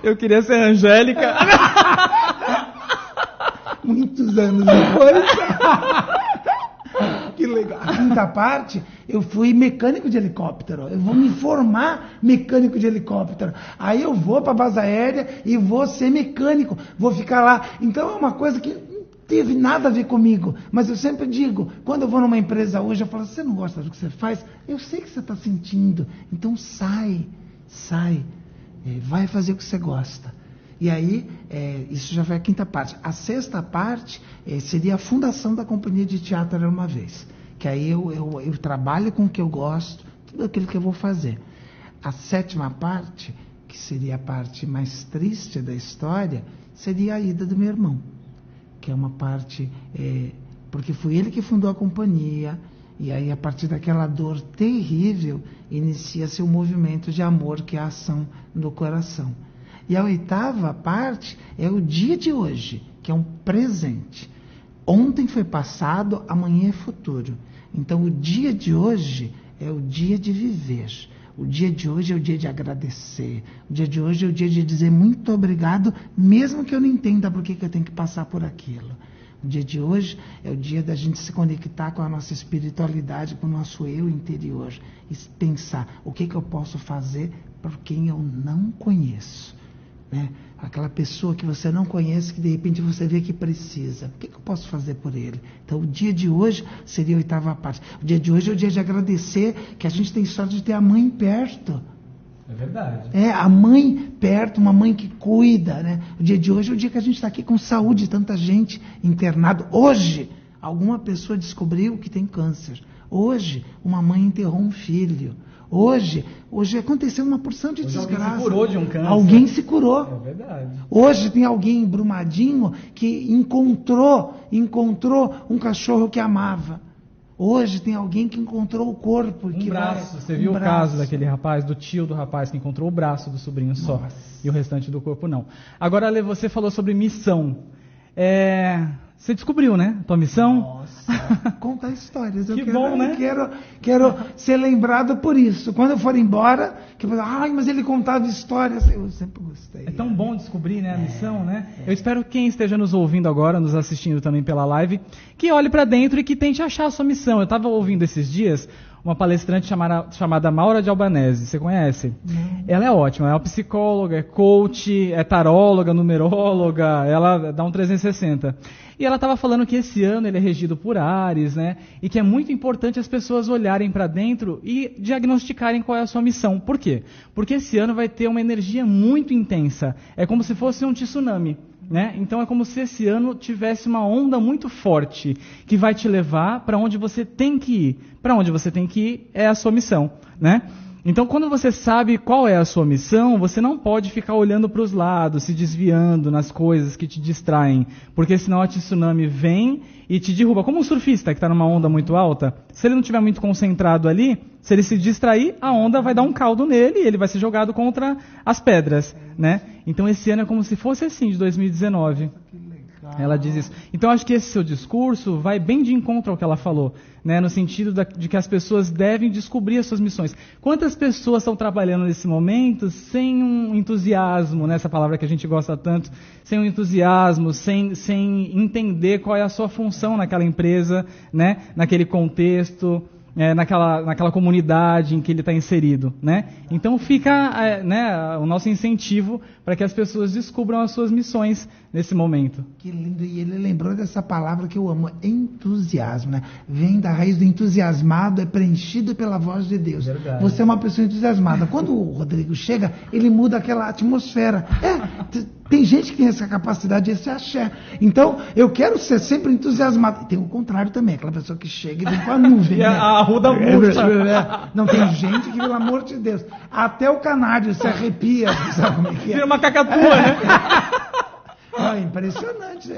Eu queria ser Angélica. Muitos anos depois. Que legal. A quinta parte, eu fui mecânico de helicóptero. Eu vou me formar mecânico de helicóptero. Aí eu vou para a base aérea e vou ser mecânico. Vou ficar lá. Então é uma coisa que não teve nada a ver comigo. Mas eu sempre digo, quando eu vou numa empresa hoje, eu falo, você não gosta do que você faz? Eu sei que você está sentindo. Então sai. Vai fazer o que você gosta. E aí, isso já foi a quinta parte. A sexta parte seria a fundação da Companhia de Teatro Era Uma Vez. Que aí eu trabalho com o que eu gosto, tudo aquilo que eu vou fazer. A sétima parte, que seria a parte mais triste da história, seria a ida do meu irmão. Que é uma parte... porque foi ele que fundou a companhia, e aí a partir daquela dor terrível, inicia-se o movimento de amor, que é a ação do coração. E a oitava parte é o dia de hoje, que é um presente. Ontem foi passado, amanhã é futuro. Então, o dia de hoje é o dia de viver. O dia de hoje é o dia de agradecer. O dia de hoje é o dia de dizer muito obrigado, mesmo que eu não entenda por que eu tenho que passar por aquilo. O dia de hoje é o dia da gente se conectar com a nossa espiritualidade, com o nosso eu interior. E pensar, o que eu posso fazer por quem eu não conheço. Né? Aquela pessoa que você não conhece, que de repente você vê que precisa. O que eu posso fazer por ele? Então, o dia de hoje seria a oitava parte. O dia de hoje é o dia de agradecer que a gente tem sorte de ter a mãe perto. É verdade. A mãe perto, uma mãe que cuida. Né? O dia de hoje é o dia que a gente está aqui com saúde, tanta gente internada. Hoje, alguma pessoa descobriu que tem câncer. Hoje, uma mãe enterrou um filho. Hoje aconteceu uma porção de desgraça. Alguém se curou de um câncer. Alguém se curou. É verdade. Hoje tem alguém em Brumadinho que encontrou um cachorro que amava. Hoje tem alguém que encontrou o corpo. Um braço. Você viu o caso daquele rapaz, do tio do rapaz que encontrou o braço do sobrinho só. E o restante do corpo não. Agora, Ale, você falou sobre missão. Você descobriu, né? Tua missão? Nossa, contar histórias. Bom, né? Quero ser lembrado por isso. Quando eu for embora, que eu vou falar, mas ele contava histórias. Eu sempre gostei. É tão bom descobrir, né, a missão, né? Eu espero que quem esteja nos ouvindo agora, nos assistindo também pela live, que olhe para dentro e que tente achar a sua missão. Eu estava ouvindo esses dias uma palestrante chamada Maura de Albanese. Você conhece? Ela é ótima. Ela é uma psicóloga, é coach, é taróloga, numeróloga. Ela dá um 360. E ela estava falando que esse ano ele é regido por Áries, né? E que é muito importante as pessoas olharem para dentro e diagnosticarem qual é a sua missão. Por quê? Porque esse ano vai ter uma energia muito intensa. É como se fosse um tsunami. Né? Então é como se esse ano tivesse uma onda muito forte que vai te levar para onde você tem que ir. Para onde você tem que ir é a sua missão, né? Então quando você sabe qual é a sua missão, você não pode ficar olhando para os lados, se desviando nas coisas que te distraem, porque senão a tsunami vem e te derruba. Como um surfista que está numa onda muito alta, se ele não estiver muito concentrado ali, se ele se distrair, a onda vai dar um caldo nele e ele vai ser jogado contra as pedras, né? Então esse ano é como se fosse assim, de 2019. Ela diz isso. Então acho que esse seu discurso vai bem de encontro ao que ela falou, né? No sentido de que as pessoas devem descobrir as suas missões. Quantas pessoas estão trabalhando nesse momento sem um entusiasmo, né? Essa palavra que a gente gosta tanto, sem um entusiasmo, sem entender qual é a sua função naquela empresa, né? Naquele contexto, naquela comunidade em que ele está inserido, né? Então fica o nosso incentivo para que as pessoas descubram as suas missões nesse momento. Que lindo, e ele lembrou dessa palavra que eu amo, entusiasmo, né? Vem da raiz do entusiasmado, é preenchido pela voz de Deus. Verdade. Você é uma pessoa entusiasmada. Quando o Rodrigo chega, ele muda aquela atmosfera. Tem gente que tem essa capacidade, esse axé. Então, eu quero ser sempre entusiasmado. Tem o contrário também, aquela pessoa que chega e vem com a nuvem. E a arruda murcha. Não, tem gente que, pelo amor de Deus, até o canário se arrepia, sabe como é que é? Vira uma cacatua, né? Impressionante.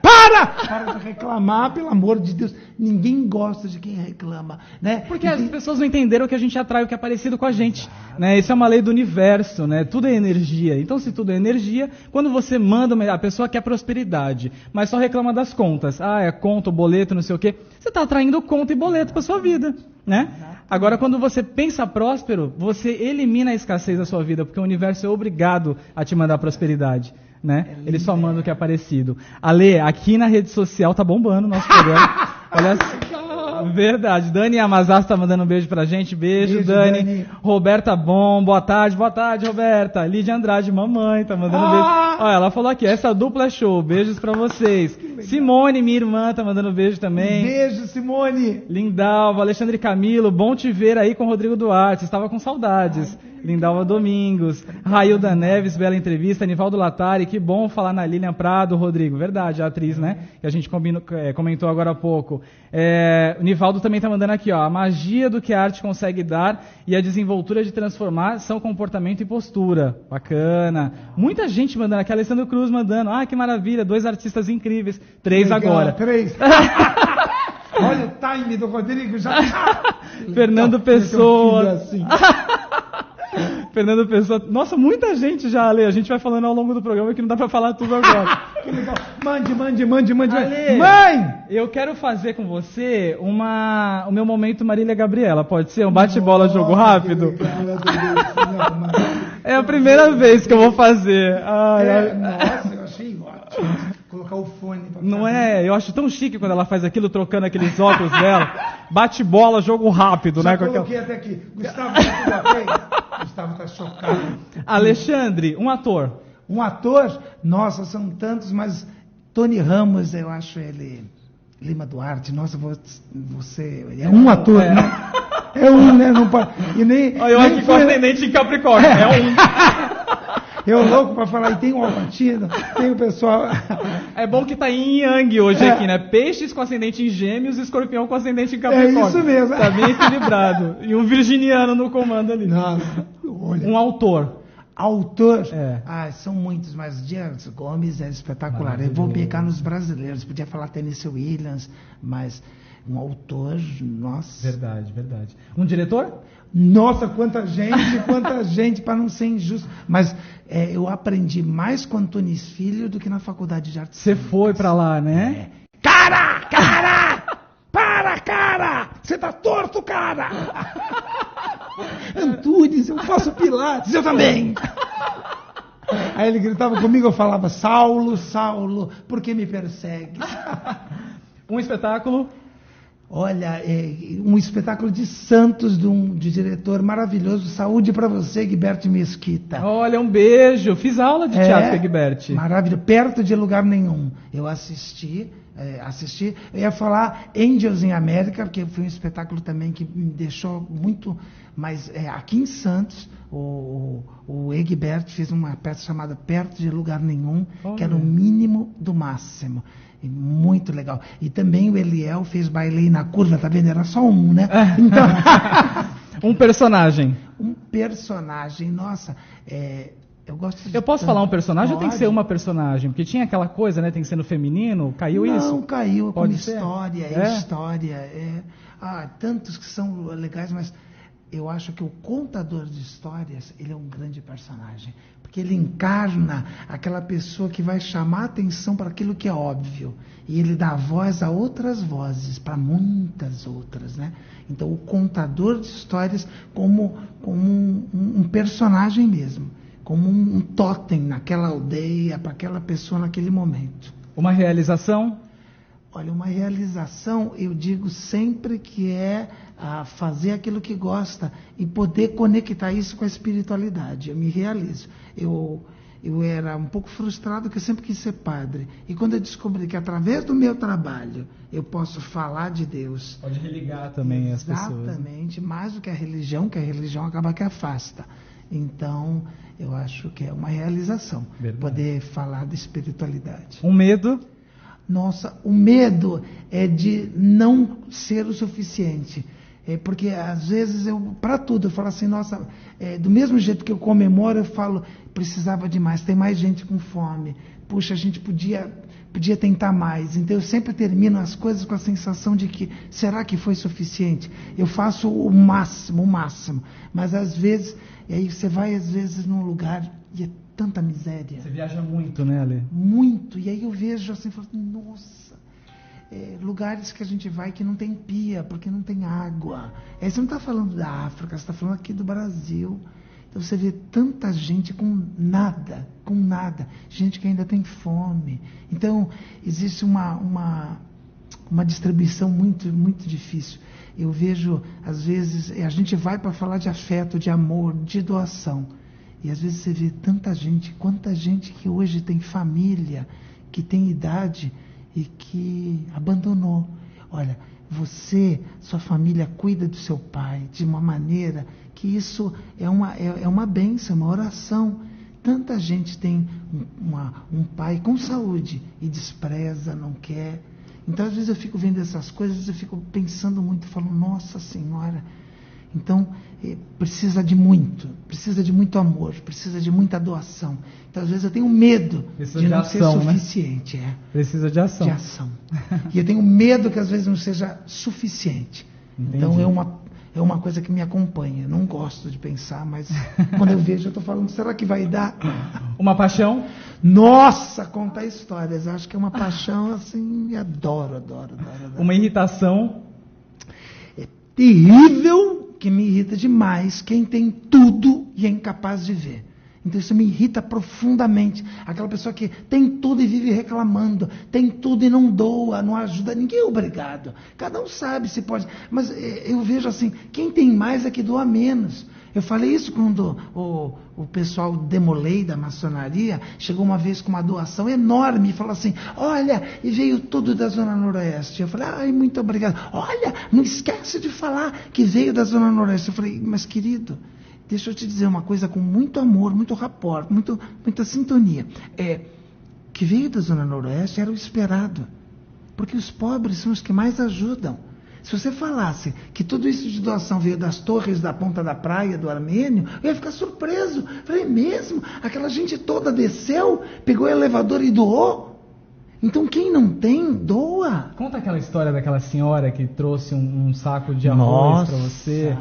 Para de reclamar, pelo amor de Deus. Ninguém gosta de quem reclama, né? Porque as pessoas não entenderam que a gente atrai o que é parecido com a gente, né? Isso é uma lei do universo, né? Tudo é energia. Então, se tudo é energia, quando você manda, a pessoa quer prosperidade, mas só reclama das contas. É conta, boleto, não sei o quê. Você está atraindo conta e boleto para sua vida, né? Agora, quando você pensa próspero, você elimina a escassez da sua vida, porque o universo é obrigado a te mandar prosperidade, né? Ele só manda o que é parecido. Ale, aqui na rede social tá bombando o nosso programa. Olha só. Verdade. Dani Amazás tá mandando um beijo pra gente. Beijo, Dani. Roberta Bom, boa tarde, Roberta. Lídia Andrade, mamãe, tá mandando beijo. Olha, ela falou aqui, essa dupla é show. Beijos pra vocês. Simone, minha irmã, tá mandando beijo também. Beijo, Simone. Lindalva, Alexandre Camilo, bom te ver aí com o Rodrigo Duarte. Estava com saudades. Lindalva Domingos, Railda Neves, bela entrevista, Nivaldo Latari, que bom falar na Lilian Prado, Rodrigo, verdade, a atriz, né, que a gente comentou agora há pouco. O Nivaldo também está mandando aqui, a magia do que a arte consegue dar e a desenvoltura de transformar são comportamento e postura, bacana. Muita gente mandando aqui, Alessandro Cruz mandando, que maravilha, 2 artistas incríveis, 3 legal, agora. 3. Olha o time do Rodrigo, já Fernando Pessoa. Assim. Fernando Pessoa. Nossa, muita gente já, Ale. A gente vai falando ao longo do programa que não dá pra falar tudo agora. Que legal. Mande. Ale, mãe! Eu quero fazer com você o meu momento Marília Gabriela. Pode ser? Um bate-bola, jogo rápido? É a primeira vez que eu vou fazer. Nossa, eu achei ótimo. Colocar o fone pra não é? Eu acho tão chique quando ela faz aquilo, trocando aqueles óculos dela. Bate-bola, jogo rápido, já né? Coloquei até aqui. Gustavo tá chocado. Alexandre, um ator. Um ator? Nossa, são tantos, mas Tony Ramos, eu acho ele... Lima Duarte, nossa, você... É um ator, né? É um, né? Não pode... E nem, eu aqui com ascendente em Capricórnio, é um. Eu louco para falar, e tem o Al Pacino, tem o pessoal... É bom que tá em Yang hoje aqui, né? Peixes com ascendente em Gêmeos e Escorpião com ascendente em Capricórnio. É isso mesmo. Tá bem equilibrado. E um virginiano no comando ali. Nossa, olha. Um autor. Autor? É. São muitos, mas Dias Gomes é espetacular. Eu vou pegar nos brasileiros. Podia falar Tennessee Williams, mas um autor, nossa. Verdade. Um diretor? Nossa, quanta gente, para não ser injusto. Mas eu aprendi mais com Antunes Filho do que na faculdade de artes. Você foi pra lá, né? Cara! Para, cara! Você tá torto, cara! Antunes, eu faço pilates, eu também! Aí ele gritava comigo, eu falava, Saulo, por que me persegue? Um espetáculo? Olha, um espetáculo de Santos, de diretor maravilhoso. Saúde para você, Guilberto Mesquita. Olha, um beijo. Fiz aula de teatro com a Guilberto. Maravilhoso, perto de lugar nenhum. Eu assisti. Eu ia falar Angels in America, porque foi um espetáculo também que me deixou muito... Mas aqui em Santos, o Egberto fez uma peça chamada Perto de Lugar Nenhum, que é no mínimo do máximo. E muito legal. E também o Eliel fez Bailei na Curva, tá vendo? Era só um, né? Então... Um personagem. Um personagem, nossa, eu gosto de... Eu posso falar um personagem ou tem que ser Pode. uma personagem? Porque tinha aquela coisa, né? Tem que ser no feminino. Caiu isso? Não, caiu. Pode Como ser? história. Tantos que são legais, mas eu acho que o contador de histórias, ele é um grande personagem. Porque ele encarna aquela pessoa que vai chamar a atenção para aquilo que é óbvio. E ele dá voz a outras vozes, para muitas outras, né? Então, o contador de histórias como um personagem mesmo. Como um totem naquela aldeia, para aquela pessoa naquele momento. Uma realização? Olha, uma realização, eu digo sempre que é fazer aquilo que gosta e poder conectar isso com a espiritualidade. Eu me realizo. Eu era um pouco frustrado porque eu sempre quis ser padre. E quando eu descobri que através do meu trabalho eu posso falar de Deus... Pode religar também as pessoas. Exatamente, mais do que a religião acaba que afasta. Então, eu acho que é uma realização. Verdade. Poder falar da espiritualidade. Um medo? Nossa, o medo é de não ser o suficiente. Porque às vezes para tudo, eu falo assim, nossa, do mesmo jeito que eu comemoro, eu falo, precisava de mais, tem mais gente com fome. Puxa, a gente podia tentar mais. Então eu sempre termino as coisas com a sensação de que, será que foi suficiente? Eu faço o máximo. Mas às vezes, e aí você vai às vezes num lugar e é tanta miséria. Você viaja muito, né, Ale? Muito. E aí eu vejo assim, falo, nossa, lugares que a gente vai que não tem pia, porque não tem água. Você não está falando da África, você está falando aqui do Brasil. Então você vê tanta gente com nada, gente que ainda tem fome. Então existe uma distribuição muito, muito difícil. Eu vejo, às vezes, a gente vai para falar de afeto, de amor, de doação. E às vezes você vê tanta gente, quanta gente que hoje tem família, que tem idade e que abandonou. Olha, sua família cuida do seu pai de uma maneira que isso é uma bênção, uma oração. Tanta gente tem um pai com saúde e despreza, não quer. Então, às vezes eu fico vendo essas coisas, eu fico pensando muito, falo, nossa Senhora. Então, precisa de muito amor, precisa de muita doação. Então, às vezes eu tenho medo de não ser suficiente. Né? Precisa de ação. E eu tenho medo que às vezes não seja suficiente. Entendi. Então, é uma coisa que me acompanha. Eu não gosto de pensar, mas quando eu vejo, eu estou falando, será que vai dar? Uma paixão? Nossa, contar histórias. Eu acho que é uma paixão, assim, adoro. Uma irritação? É terrível, que me irrita demais quem tem tudo e é incapaz de ver. Então isso me irrita profundamente. Aquela pessoa que tem tudo e vive reclamando, tem tudo e não doa, não ajuda, ninguém é obrigado. Cada um sabe se pode. Mas eu vejo assim, quem tem mais é que doa menos. Eu falei isso quando o pessoal Demolei da maçonaria chegou uma vez com uma doação enorme e falou assim, olha, e veio tudo da Zona Noroeste. Eu falei, ai, muito obrigado. Olha, não esquece de falar que veio da Zona Noroeste. Eu falei, mas querido, deixa eu te dizer uma coisa com muito amor, muito rapport, muita sintonia. que veio da Zona Noroeste era o esperado. Porque os pobres são os que mais ajudam. Se você falasse que tudo isso de doação veio das torres da Ponta da Praia, do Armênio, eu ia ficar surpreso. Falei, mesmo? Aquela gente toda desceu, pegou o elevador e doou? Então quem não tem, doa. Conta aquela história daquela senhora que trouxe um saco de arroz para você,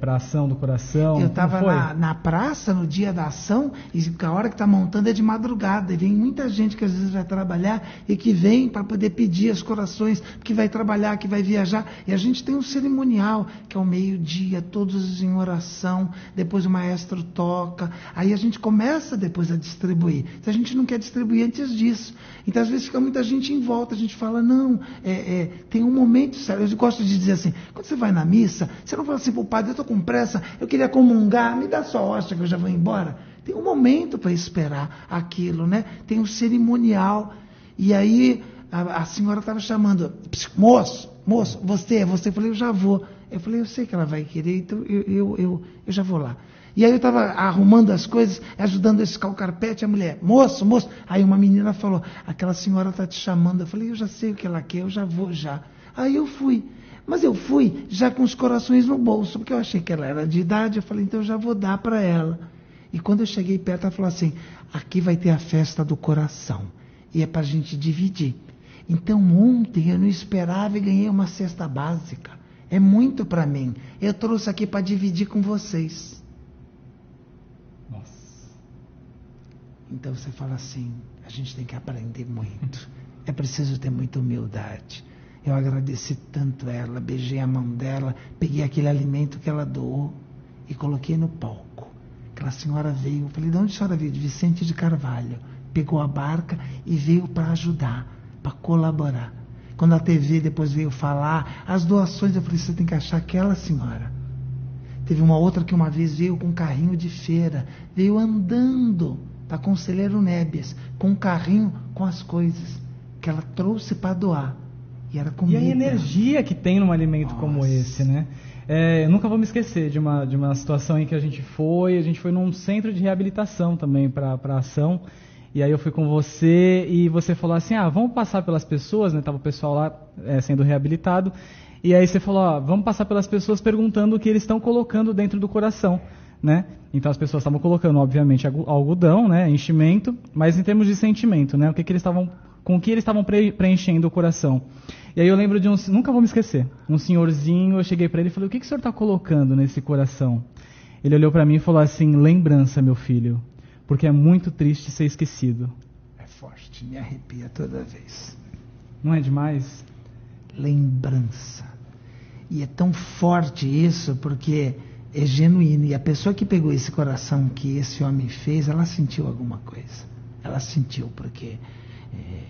para a ação do coração. Eu estava na praça no dia da ação, e a hora que está montando é de madrugada, e vem muita gente que às vezes vai trabalhar e que vem para poder pedir as corações, que vai trabalhar, que vai viajar, e a gente tem um cerimonial, que é o meio-dia, todos em oração, depois o maestro toca, aí a gente começa depois a distribuir. Se a gente não quer distribuir antes disso, então às vezes fica muita gente em volta, a gente fala, não, tem um momento sério. Eu gosto de dizer assim, quando você vai na missa, você não fala assim para o padre, eu estou com pressa, eu queria comungar, me dá sua hóstia que eu já vou embora. Tem um momento para esperar aquilo, né? Tem um cerimonial. E aí a senhora estava chamando, moço, você. Eu falei, eu já vou. Eu falei, eu sei que ela vai querer, então eu já vou lá. E aí eu estava arrumando as coisas, ajudando a escar o carpete, a mulher, moço. Aí uma menina falou, aquela senhora está te chamando. Eu falei, eu já sei o que ela quer, eu já vou já. Aí eu fui. Mas eu fui já com os corações no bolso, porque eu achei que ela era de idade, eu falei, então eu já vou dar para ela. E quando eu cheguei perto, ela falou assim, aqui vai ter a festa do coração, e é para a gente dividir. Então ontem eu não esperava e ganhei uma cesta básica. É muito para mim. Eu trouxe aqui para dividir com vocês. Nossa. Então você fala assim, a gente tem que aprender muito. É preciso ter muita humildade. Eu agradeci tanto ela, beijei a mão dela, peguei aquele alimento que ela doou e coloquei no palco. Aquela senhora veio, eu falei, de onde a senhora veio? De Vicente de Carvalho. Pegou a barca e veio para ajudar, para colaborar. Quando a TV depois veio falar, as doações, eu falei, você tem que achar aquela senhora. Teve uma outra que uma vez veio com um carrinho de feira, veio andando, da Conselheiro Nébias, com um carrinho com as coisas que ela trouxe para doar. E era comida. E a energia que tem num alimento como esse, né? Eu nunca vou me esquecer de uma situação em que a gente foi num centro de reabilitação também para a ação, e aí eu fui com você e você falou assim, vamos passar pelas pessoas, né? Tava o pessoal lá sendo reabilitado, e aí você falou, vamos passar pelas pessoas perguntando o que eles estão colocando dentro do coração, né? Então as pessoas estavam colocando, obviamente, algodão, né? Enchimento, mas em termos de sentimento, né? Com o que eles estavam preenchendo o coração. E aí eu lembro de nunca vou me esquecer, um senhorzinho, eu cheguei para ele e falei, o que o senhor está colocando nesse coração? Ele olhou para mim e falou assim, lembrança, meu filho, porque é muito triste ser esquecido. É forte, me arrepia toda vez. Não é demais? Lembrança. E é tão forte isso, porque é genuíno. E a pessoa que pegou esse coração que esse homem fez, ela sentiu alguma coisa. Ela sentiu, porque...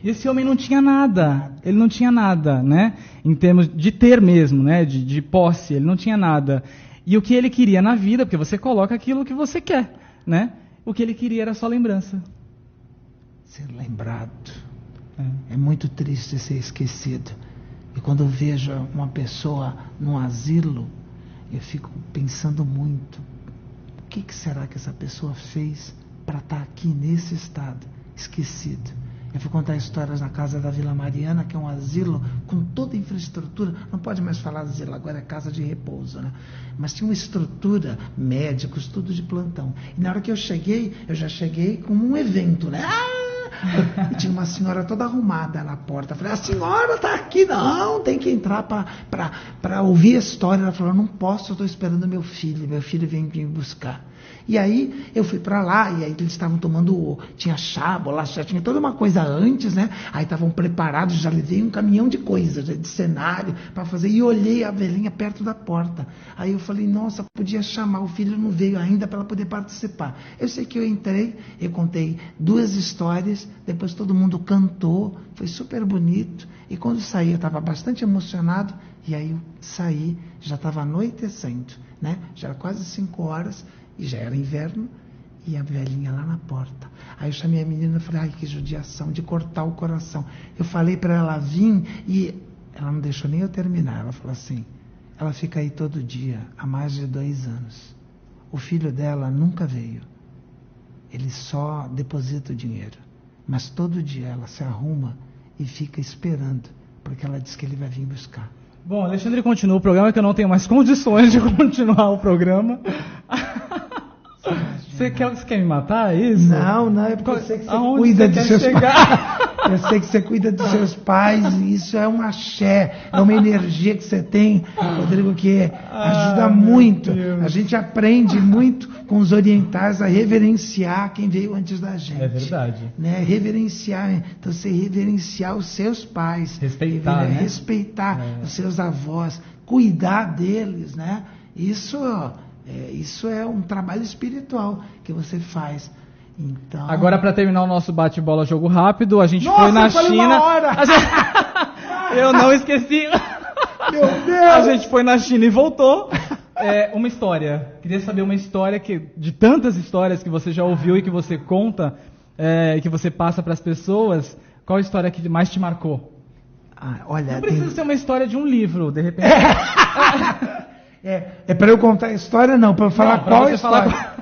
E esse homem não tinha nada, ele não tinha nada, né? Em termos de ter mesmo, né? De posse, ele não tinha nada. E o que ele queria na vida, porque você coloca aquilo que você quer, né? O que ele queria era só lembrança. Ser lembrado. É muito triste ser esquecido. E quando eu vejo uma pessoa num asilo, eu fico pensando muito. O que será que essa pessoa fez para estar aqui nesse estado, esquecido? Eu fui contar histórias na casa da Vila Mariana, que é um asilo com toda a infraestrutura. Não pode mais falar asilo, agora é casa de repouso, né? Mas tinha uma estrutura, médicos, tudo de plantão. E na hora que eu já cheguei como um evento, né? E tinha uma senhora toda arrumada na porta. Eu falei, a senhora está aqui? Não, tem que entrar para ouvir a história. Ela falou, não posso, eu estou esperando meu filho vem me buscar. E aí eu fui para lá, e aí eles estavam tomando, tinha chá, bolacha, tinha toda uma coisa antes, né? Aí estavam preparados, já levei um caminhão de coisas, de cenário para fazer, e olhei a velhinha perto da porta. Aí eu falei, nossa, podia chamar, o filho não veio ainda para ela poder participar. Eu sei que eu entrei, eu contei 2 histórias, depois todo mundo cantou, foi super bonito, e quando saí eu estava bastante emocionado, e aí eu saí, já estava anoitecendo, né? Já era quase 5 horas, e já era inverno, e a velhinha lá na porta. Aí eu chamei a menina e falei, ai, que judiação de cortar o coração. Eu falei para ela vir, e ela não deixou nem eu terminar. Ela falou assim, ela fica aí todo dia, há mais de 2 anos. O filho dela nunca veio. Ele só deposita o dinheiro. Mas todo dia ela se arruma e fica esperando, porque ela diz que ele vai vir buscar. Bom, Alexandre continua o programa, que eu não tenho mais condições de continuar o programa. Você quer me matar, é isso? Não, é porque eu sei que você Aonde cuida você de quer seus chegar? pais. Eu sei que você cuida dos seus pais, e isso é um axé, é uma energia que você tem, Rodrigo, que ajuda muito. Deus. A gente aprende muito com os orientais a reverenciar quem veio antes da gente. É verdade. Né? Reverenciar, então você reverenciar os seus pais. Respeitar, né? Respeitar os seus avós, cuidar deles, né? Isso é um trabalho espiritual que você faz. Então... Agora, para terminar o nosso bate-bola jogo rápido, a gente Nossa, foi na eu falei China. uma hora! Eu não esqueci. Meu Deus! A gente foi na China e voltou. Uma história. Queria saber uma história de tantas histórias que você já ouviu e que você conta, que você passa para as pessoas. Qual a história que mais te marcou? Olha, não precisa ser uma história de um livro, de repente. É para eu contar a história, não, para eu falar qual história.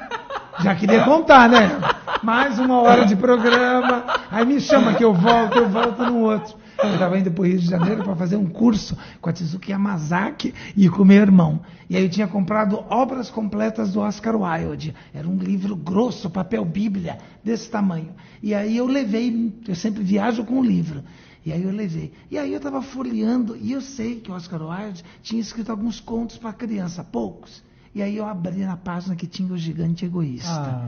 Já queria contar, né? Mais 1 hora de programa, aí me chama que eu volto no outro. Eu estava indo para o Rio de Janeiro para fazer um curso com a Tsuki Yamazaki e com meu irmão. E aí eu tinha comprado Obras Completas do Oscar Wilde. Era um livro grosso, papel bíblia, desse tamanho. E aí eu sempre viajo com um livro. E aí eu levei. E aí eu estava folheando, e eu sei que o Oscar Wilde tinha escrito alguns contos para criança, poucos. E aí eu abri na página que tinha O Gigante Egoísta.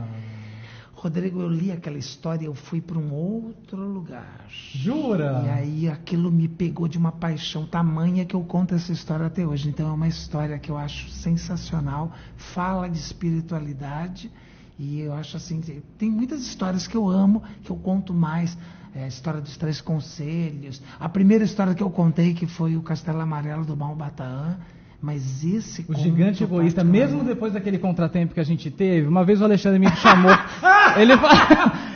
Rodrigo, eu li aquela história e eu fui para um outro lugar. Jura? E aí aquilo me pegou de uma paixão tamanha que eu conto essa história até hoje. Então é uma história que eu acho sensacional, fala de espiritualidade, e eu acho assim, tem muitas histórias que eu amo, que eu conto mais. A história dos 3 conselhos. A primeira história que eu contei, que foi o Castelo Amarelo do Malbataan. Mas esse O Gigante Egoísta, mesmo depois daquele contratempo que a gente teve, uma vez o Alexandre me chamou.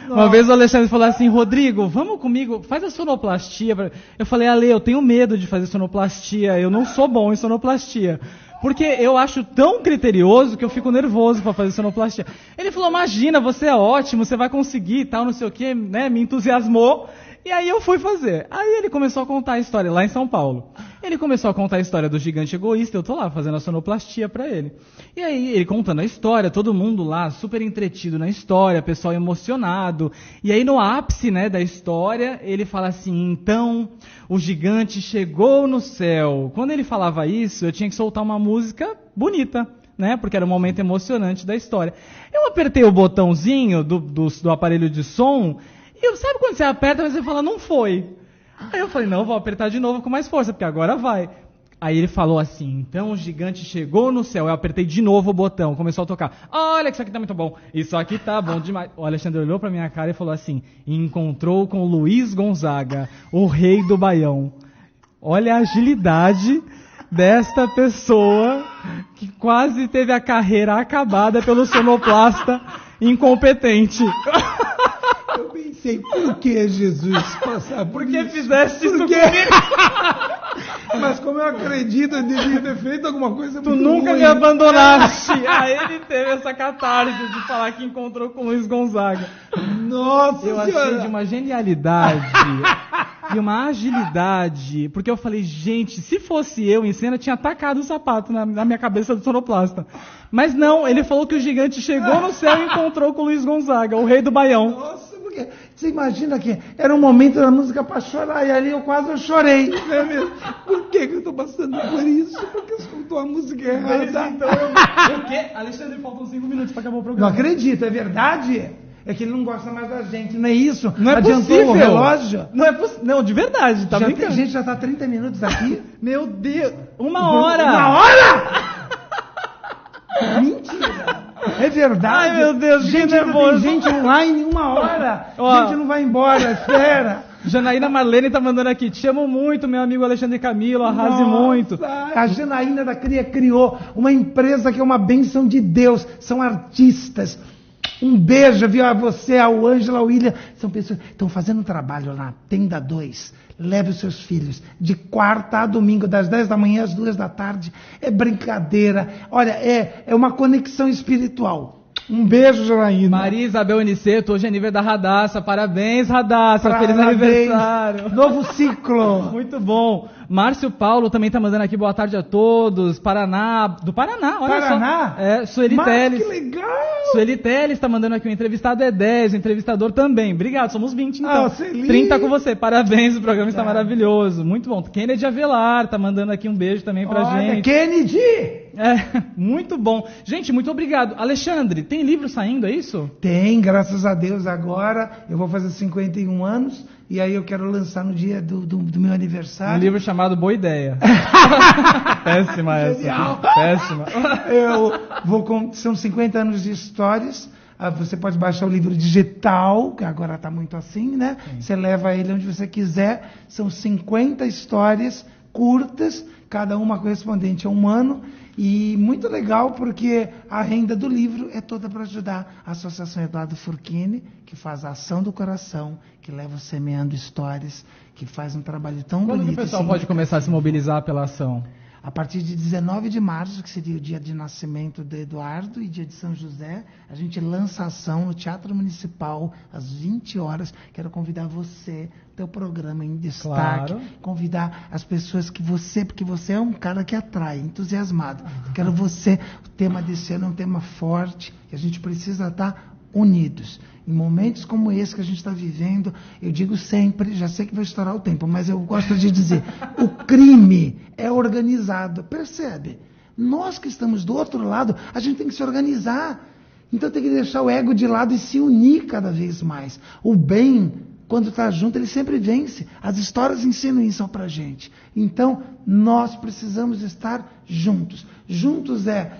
Uma vez o Alexandre falou assim: Rodrigo, vamos comigo, faz a sonoplastia. Eu falei: Ale, eu tenho medo de fazer sonoplastia, eu não sou bom em sonoplastia. Porque eu acho tão criterioso que eu fico nervoso para fazer sonoplastia. Ele falou: imagina, você é ótimo, você vai conseguir e tal, não sei o quê, né? Me entusiasmou. E aí eu fui fazer. Aí ele começou a contar a história lá em São Paulo. Ele começou a contar a história do Gigante Egoísta, eu tô lá fazendo a sonoplastia para ele. E aí ele contando a história, todo mundo lá super entretido na história, pessoal emocionado. E aí no ápice, né, da história, ele fala assim: então o gigante chegou no céu. Quando ele falava isso, eu tinha que soltar uma música bonita, né, porque era um momento emocionante da história. Eu apertei o botãozinho do aparelho de som. E sabe quando você aperta, mas você fala, não foi. Aí eu falei, não, vou apertar de novo com mais força, porque agora vai. Aí ele falou assim: então o gigante chegou no céu. Eu apertei de novo o botão, começou a tocar. Olha, que isso aqui tá muito bom. Isso aqui tá bom demais. O Alexandre olhou pra minha cara e falou assim: encontrou com Luiz Gonzaga, o rei do Baião. Olha a agilidade desta pessoa que quase teve a carreira acabada pelo sonoplasta incompetente. Eu pensei, por que Jesus passar por Por que isso? fizeste isso comigo? Mas como eu acredito, eu devia ter feito alguma coisa Tu muito nunca ruim. me abandonaste. Aí ele teve essa catarse de falar que encontrou com Luiz Gonzaga. Nossa Eu achei Senhora. de uma genialidade e uma agilidade, porque eu falei, gente, se fosse eu em cena, tinha atacado o sapato na minha cabeça do sonoplasta. Mas não, ele falou que o gigante chegou no céu e encontrou com o Luiz Gonzaga, o rei do Baião. Nossa, porque você imagina que era um momento da música para chorar, e ali eu quase chorei. Né mesmo? Por que eu estou passando por isso? Porque escutou a música errada. Então o quê? Alexandre, faltam 5 minutos para acabar o Não programa. acredito, é verdade? É que ele não gosta mais da gente, não é isso? Não é Adiantou possível. o relógio? Não é possível. Não, de verdade, tá Já brincando? tem gente já está 30 minutos aqui? Meu Deus, 1 hora. 1 hora? Mentira! É verdade. Ai, meu Deus, que gente, ainda nervoso. tem gente online em 1 hora. Ó. Gente não vai embora, espera. Janaína Marlene tá mandando aqui. Te amo muito, meu amigo Alexandre Camilo. Arrase muito. A Janaína da Cria criou uma empresa que é uma bênção de Deus. São artistas. Um beijo, viu? A você, ao Ângela, ao William. São pessoas que estão fazendo um trabalho lá, Tenda 2. Leve os seus filhos. De quarta a domingo, das 10 da manhã às 2 da tarde. É brincadeira. Olha, é uma conexão espiritual. Um beijo, Janaína. Maria Isabel Aniceto, hoje é nível da Radassa. Parabéns, Radassa. Feliz Parabéns. aniversário. Novo ciclo. Muito bom. Márcio Paulo também tá mandando aqui boa tarde a todos. Paraná, do Paraná, olha Paraná? só. É, Sueli Mas Teles. que legal. Sueli Teles tá mandando aqui, o entrevistado é 10, o entrevistador também. Obrigado, somos 20 então. Sueli. 30 com você, parabéns, o programa está maravilhoso. Muito bom. Kennedy Avelar tá mandando aqui um beijo também pra gente. Kennedy! É, muito bom. Gente, muito obrigado. Alexandre, tem livro saindo, é isso? Tem, graças a Deus, agora eu vou fazer 51 anos e aí eu quero lançar no dia do meu aniversário. Um livro chamado Boa Ideia. Péssima essa. Genial. Péssima. São 50 anos de histórias. Você pode baixar o livro digital, que agora está muito assim, né? Sim. Você leva ele onde você quiser. São 50 histórias curtas, cada uma correspondente a um ano. E muito legal porque a renda do livro é toda para ajudar a Associação Eduardo Furquini, que faz a Ação do Coração, que leva Semeando Histórias, que faz um trabalho tão bonito. Quando o pessoal pode começar a se mobilizar pela ação? A partir de 19 de março, que seria o dia de nascimento do Eduardo e dia de São José, a gente lança a ação no Teatro Municipal, às 20 horas. Quero convidar você, teu programa em destaque, claro. Convidar as pessoas porque você é um cara que atrai, entusiasmado. Quero você, o tema desse ano é um tema forte, e a gente precisa estar unidos. Em momentos como esse que a gente está vivendo, eu digo sempre, já sei que vai estourar o tempo, mas eu gosto de dizer, o crime é organizado, percebe? Nós que estamos do outro lado, a gente tem que se organizar. Então tem que deixar o ego de lado e se unir cada vez mais. O bem, quando está junto, ele sempre vence. As histórias ensinam isso para a gente. Então, nós precisamos estar juntos. Juntos é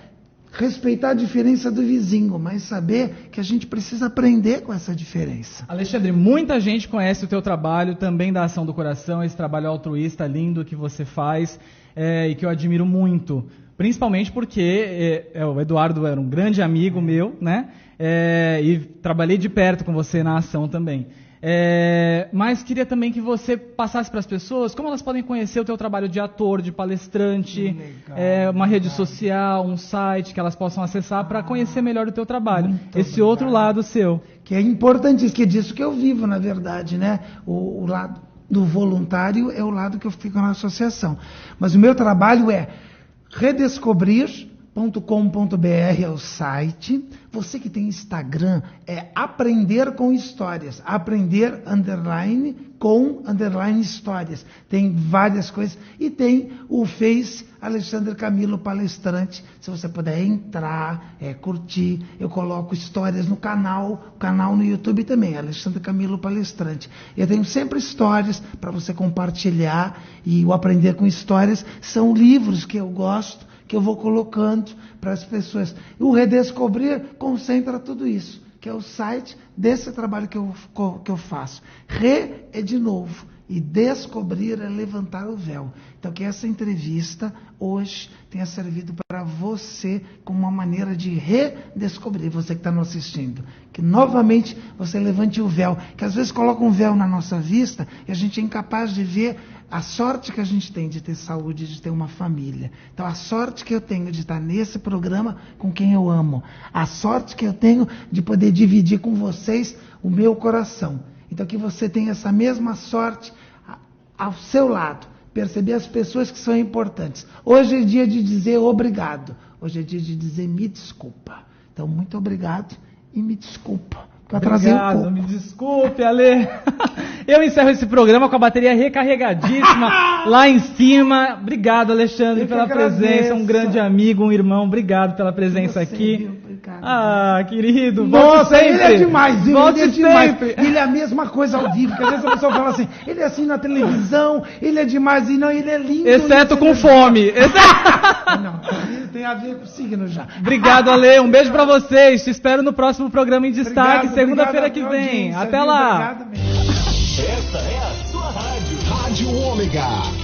respeitar a diferença do vizinho, mas saber que a gente precisa aprender com essa diferença. Alexandre, muita gente conhece o teu trabalho, também da Ação do Coração, esse trabalho altruísta lindo que você faz e que eu admiro muito. Principalmente porque o Eduardo era um grande amigo meu, né? E trabalhei de perto com você na ação também. Mas queria também que você passasse para as pessoas como elas podem conhecer o teu trabalho de ator, de palestrante, uma rede social, um site que elas possam acessar para conhecer melhor o teu trabalho. Esse outro lado seu. Que é importante, que é disso que eu vivo, na verdade, né? O lado do voluntário é o lado que eu fico na associação. Mas o meu trabalho é redescobrir.com.br é o site. Você que tem Instagram, é aprender com histórias. Aprender, com, histórias. Tem várias coisas. E tem o Face Alexandre Camilo Palestrante. Se você puder entrar, curtir. Eu coloco histórias no canal no YouTube também, Alexandre Camilo Palestrante. Eu tenho sempre histórias para você compartilhar. E o Aprender com Histórias são livros que eu gosto, que eu vou colocando para as pessoas. O Redescobrir concentra tudo isso, que é o site desse trabalho que eu faço. Re é de novo, e descobrir é levantar o véu. Então, que essa entrevista hoje tenha servido para você como uma maneira de redescobrir, você que está nos assistindo. Que novamente você levante o véu, que às vezes coloca um véu na nossa vista e a gente é incapaz de ver a sorte que a gente tem de ter saúde, de ter uma família. Então, a sorte que eu tenho de estar nesse programa com quem eu amo. A sorte que eu tenho de poder dividir com vocês o meu coração. Então, que você tenha essa mesma sorte ao seu lado. Perceber as pessoas que são importantes. Hoje é dia de dizer obrigado. Hoje é dia de dizer me desculpa. Então, muito obrigado e me desculpa. Obrigado, me desculpe, Ale. Eu encerro esse programa com a bateria recarregadíssima lá em cima. Obrigado, Alexandre, pela presença. Um grande amigo, um irmão. Obrigado pela presença aqui. Ah, querido. Nossa, ele é demais. Volte ele é demais. sempre. Ele é a mesma coisa ao vivo. Que às vezes a pessoa fala assim, ele é assim na televisão, ele é demais. E não, ele é lindo. Exceto com fome. Não, ele tem a ver com o signo já. Obrigado, Ale. Um beijo pra vocês. Te espero no próximo programa em destaque, segunda-feira que vem. Até lá. Essa é a sua rádio. Rádio Ômega.